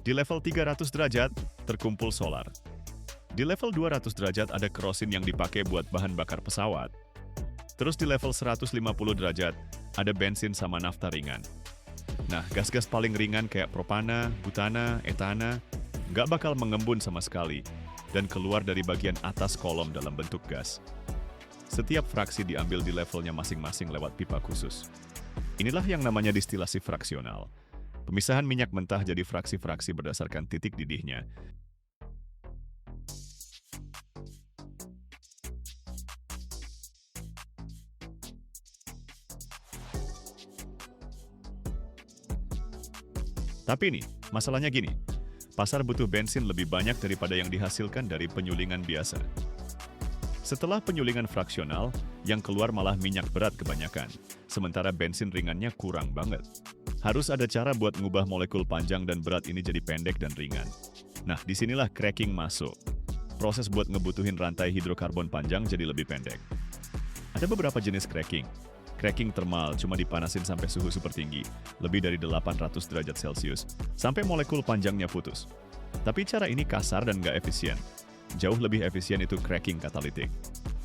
Di level 300 derajat, terkumpul solar. Di level 200 derajat ada kerosin yang dipakai buat bahan bakar pesawat. Terus di level 150 derajat, ada bensin sama nafta ringan. Nah, gas-gas paling ringan kayak propana, butana, etana, nggak bakal mengembun sama sekali dan keluar dari bagian atas kolom dalam bentuk gas. Setiap fraksi diambil di levelnya masing-masing lewat pipa khusus. Inilah yang namanya distilasi fraksional. Pemisahan minyak mentah jadi fraksi-fraksi berdasarkan titik didihnya. Tapi nih, masalahnya gini. Pasar butuh bensin lebih banyak daripada yang dihasilkan dari penyulingan biasa. Setelah penyulingan fraksional, yang keluar malah minyak berat kebanyakan, sementara bensin ringannya kurang banget. Harus ada cara buat ngubah molekul panjang dan berat ini jadi pendek dan ringan. Nah, disinilah cracking masuk. Proses buat ngebutuhin rantai hidrokarbon panjang jadi lebih pendek. Ada beberapa jenis cracking. Cracking thermal cuma dipanasin sampai suhu super tinggi, lebih dari 800 derajat Celcius, sampai molekul panjangnya putus. Tapi cara ini kasar dan nggak efisien. Jauh lebih efisien itu cracking katalitik.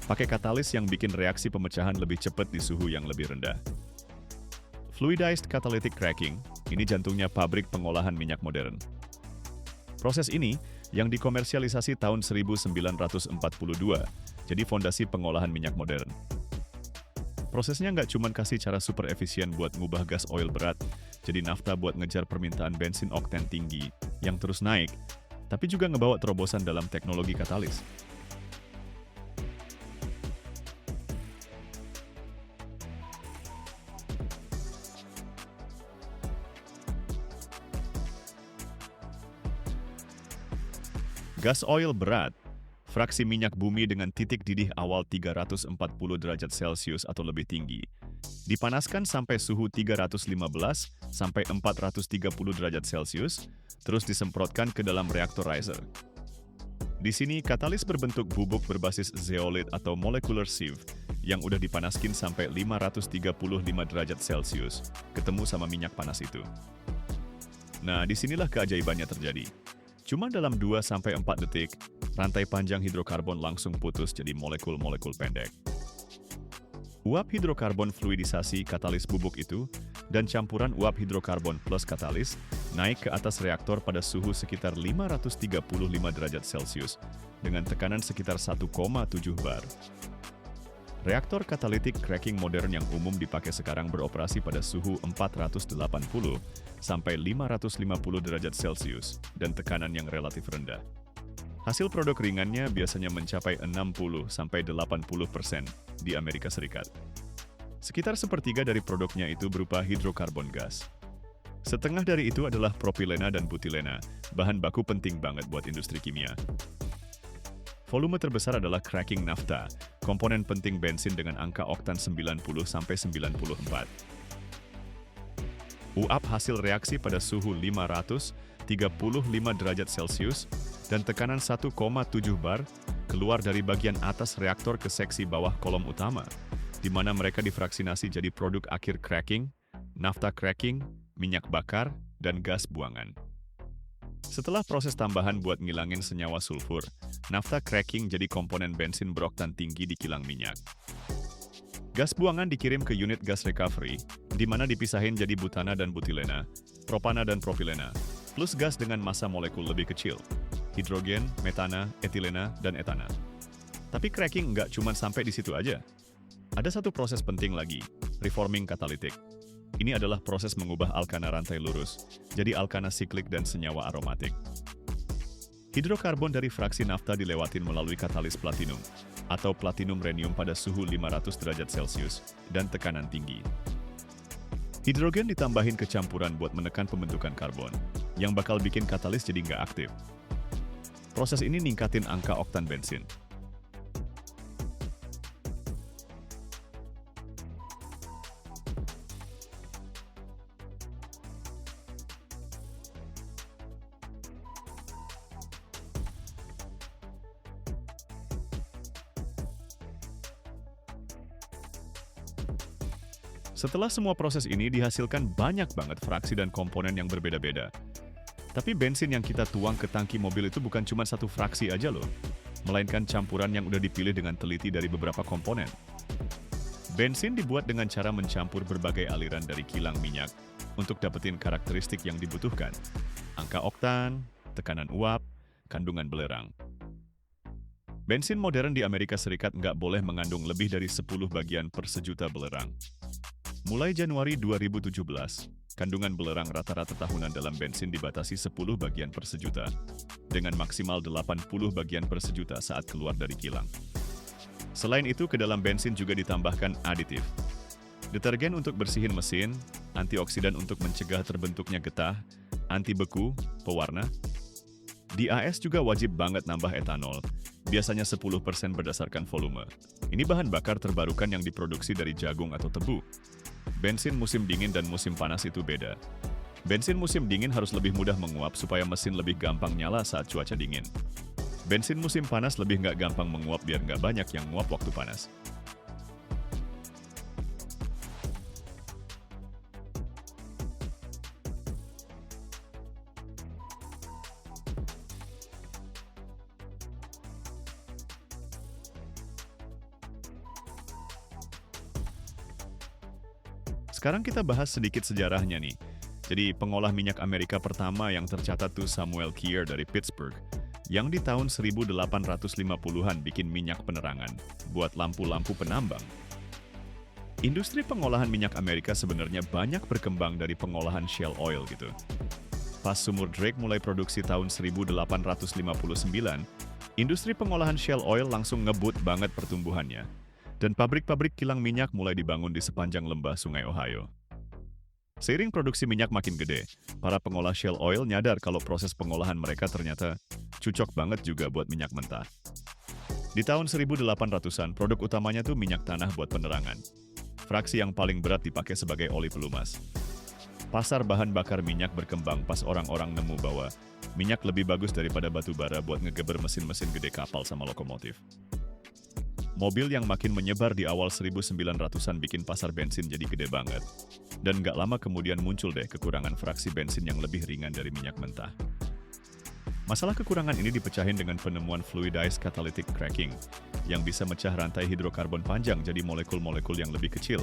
Pakai katalis yang bikin reaksi pemecahan lebih cepat di suhu yang lebih rendah. Fluidized catalytic cracking, ini jantungnya pabrik pengolahan minyak modern. Proses ini yang dikomersialisasi tahun 1942, jadi fondasi pengolahan minyak modern. Prosesnya nggak cuma kasih cara super efisien buat ngubah gas oil berat, jadi nafta buat ngejar permintaan bensin oktan tinggi yang terus naik, tapi juga ngebawa terobosan dalam teknologi katalis. Gas oil berat, fraksi minyak bumi dengan titik didih awal 340 derajat Celcius atau lebih tinggi, dipanaskan sampai suhu 315 sampai 430 derajat Celcius, terus disemprotkan ke dalam reaktorizer. Di sini, katalis berbentuk bubuk berbasis zeolit atau molecular sieve yang udah dipanaskin sampai 535 derajat Celcius, ketemu sama minyak panas itu. Nah, disinilah keajaibannya terjadi. Cuma dalam 2-4 detik, rantai panjang hidrokarbon langsung putus jadi molekul-molekul pendek. Uap hidrokarbon fluidisasi katalis bubuk itu dan campuran uap hidrokarbon plus katalis naik ke atas reaktor pada suhu sekitar 535 derajat Celcius dengan tekanan sekitar 1,7 bar. Reaktor katalitik cracking modern yang umum dipakai sekarang beroperasi pada suhu 480 sampai 550 derajat Celcius dan tekanan yang relatif rendah. Hasil produk ringannya biasanya mencapai 60 sampai 80% di Amerika Serikat. Sekitar sepertiga dari produknya itu berupa hidrokarbon gas. Setengah dari itu adalah propilena dan butilena, bahan baku penting banget buat industri kimia. Volume terbesar adalah cracking nafta, komponen penting bensin dengan angka oktan 90-94. Uap hasil reaksi pada suhu 535 derajat Celcius dan tekanan 1,7 bar keluar dari bagian atas reaktor ke seksi bawah kolom utama, di mana mereka difraksinasi jadi produk akhir cracking, nafta cracking, minyak bakar, dan gas buangan. Setelah proses tambahan buat ngilangin senyawa sulfur, nafta cracking jadi komponen bensin beroktan tinggi di kilang minyak. Gas buangan dikirim ke unit gas recovery, di mana dipisahin jadi butana dan butilena, propana dan propilena, plus gas dengan massa molekul lebih kecil, hidrogen, metana, etilena, dan etana. Tapi cracking nggak cuma sampai di situ aja. Ada satu proses penting lagi, reforming katalitik. Ini adalah proses mengubah alkana rantai lurus, jadi alkana siklik dan senyawa aromatik. Hidrokarbon dari fraksi nafta dilewatin melalui katalis platinum, atau platinum rhenium pada suhu 500 derajat Celcius dan tekanan tinggi. Hidrogen ditambahin ke campuran buat menekan pembentukan karbon, yang bakal bikin katalis jadi nggak aktif. Proses ini ningkatin angka oktan bensin. Setelah semua proses ini dihasilkan banyak banget fraksi dan komponen yang berbeda-beda. Tapi bensin yang kita tuang ke tangki mobil itu bukan cuma satu fraksi aja loh, melainkan campuran yang udah dipilih dengan teliti dari beberapa komponen. Bensin dibuat dengan cara mencampur berbagai aliran dari kilang minyak untuk dapetin karakteristik yang dibutuhkan. Angka oktan, tekanan uap, kandungan belerang. Bensin modern di Amerika Serikat nggak boleh mengandung lebih dari 10 bagian per sejuta belerang. Mulai Januari 2017, kandungan belerang rata-rata tahunan dalam bensin dibatasi 10 bagian per sejuta, dengan maksimal 80 bagian per sejuta saat keluar dari kilang. Selain itu, ke dalam bensin juga ditambahkan aditif. Detergen untuk bersihin mesin, antioksidan untuk mencegah terbentuknya getah, anti beku, pewarna. Di AS juga wajib banget nambah etanol, biasanya 10% berdasarkan volume. Ini bahan bakar terbarukan yang diproduksi dari jagung atau tebu. Bensin musim dingin dan musim panas itu beda. Bensin musim dingin harus lebih mudah menguap supaya mesin lebih gampang nyala saat cuaca dingin. Bensin musim panas lebih nggak gampang menguap biar nggak banyak yang nguap waktu panas. Sekarang kita bahas sedikit sejarahnya nih. Jadi pengolah minyak Amerika pertama yang tercatat tuh Samuel Kier dari Pittsburgh, yang di tahun 1850-an bikin minyak penerangan buat lampu-lampu penambang. Industri pengolahan minyak Amerika sebenarnya banyak berkembang dari pengolahan shale oil gitu. Pas sumur Drake mulai produksi tahun 1859, industri pengolahan shale oil langsung ngebut banget pertumbuhannya. Dan pabrik-pabrik kilang minyak mulai dibangun di sepanjang lembah Sungai Ohio. Seiring produksi minyak makin gede, para pengolah shale oil nyadar kalau proses pengolahan mereka ternyata cocok banget juga buat minyak mentah. Di tahun 1800-an, produk utamanya tuh minyak tanah buat penerangan. Fraksi yang paling berat dipakai sebagai oli pelumas. Pasar bahan bakar minyak berkembang pas orang-orang nemu bahwa minyak lebih bagus daripada batu bara buat ngegeber mesin-mesin gede kapal sama lokomotif. Mobil yang makin menyebar di awal 1900-an bikin pasar bensin jadi gede banget. Dan nggak lama kemudian muncul deh kekurangan fraksi bensin yang lebih ringan dari minyak mentah. Masalah kekurangan ini dipecahin dengan penemuan fluidized catalytic cracking, yang bisa mecah rantai hidrokarbon panjang jadi molekul-molekul yang lebih kecil.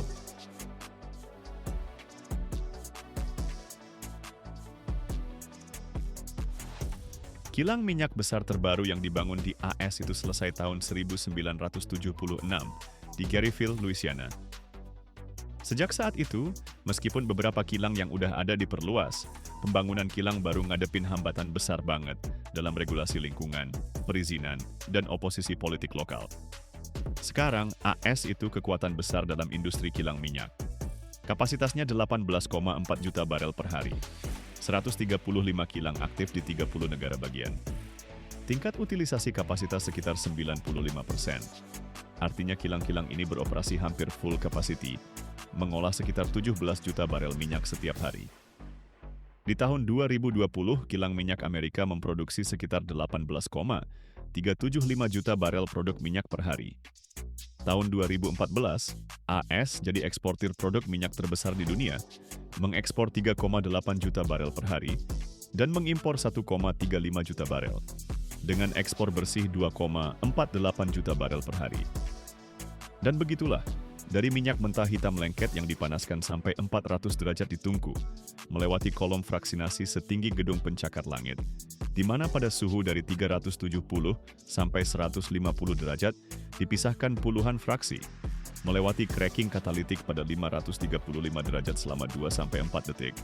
Kilang minyak besar terbaru yang dibangun di AS itu selesai tahun 1976 di Garyville, Louisiana. Sejak saat itu, meskipun beberapa kilang yang udah ada diperluas, pembangunan kilang baru ngadepin hambatan besar banget dalam regulasi lingkungan, perizinan, dan oposisi politik lokal. Sekarang, AS itu kekuatan besar dalam industri kilang minyak. Kapasitasnya 18,4 juta barel per hari. 135 kilang aktif di 30 negara bagian. Tingkat utilisasi kapasitas sekitar 95%. Artinya kilang-kilang ini beroperasi hampir full capacity, mengolah sekitar 17 juta barel minyak setiap hari. Di tahun 2020, kilang minyak Amerika memproduksi sekitar 18,375 juta barel produk minyak per hari. Tahun 2014, AS jadi eksportir produk minyak terbesar di dunia, mengekspor 3,8 juta barel per hari, dan mengimpor 1,35 juta barel, dengan ekspor bersih 2,48 juta barel per hari. Dan begitulah, dari minyak mentah hitam lengket yang dipanaskan sampai 400 derajat di tungku, melewati kolom fraksinasi setinggi gedung pencakar langit, di mana pada suhu dari 370 sampai 150 derajat dipisahkan puluhan fraksi, melewati cracking katalitik pada 535 derajat selama 2-4 detik,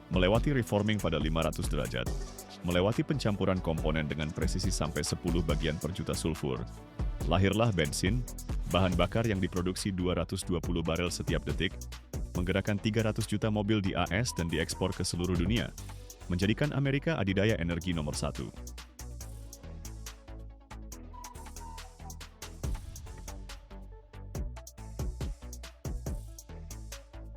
melewati reforming pada 500 derajat, melewati pencampuran komponen dengan presisi sampai 10 bagian per juta sulfur. Lahirlah bensin, bahan bakar yang diproduksi 220 barel setiap detik, menggerakkan 300 juta mobil di AS dan diekspor ke seluruh dunia, menjadikan Amerika adidaya energi nomor 1.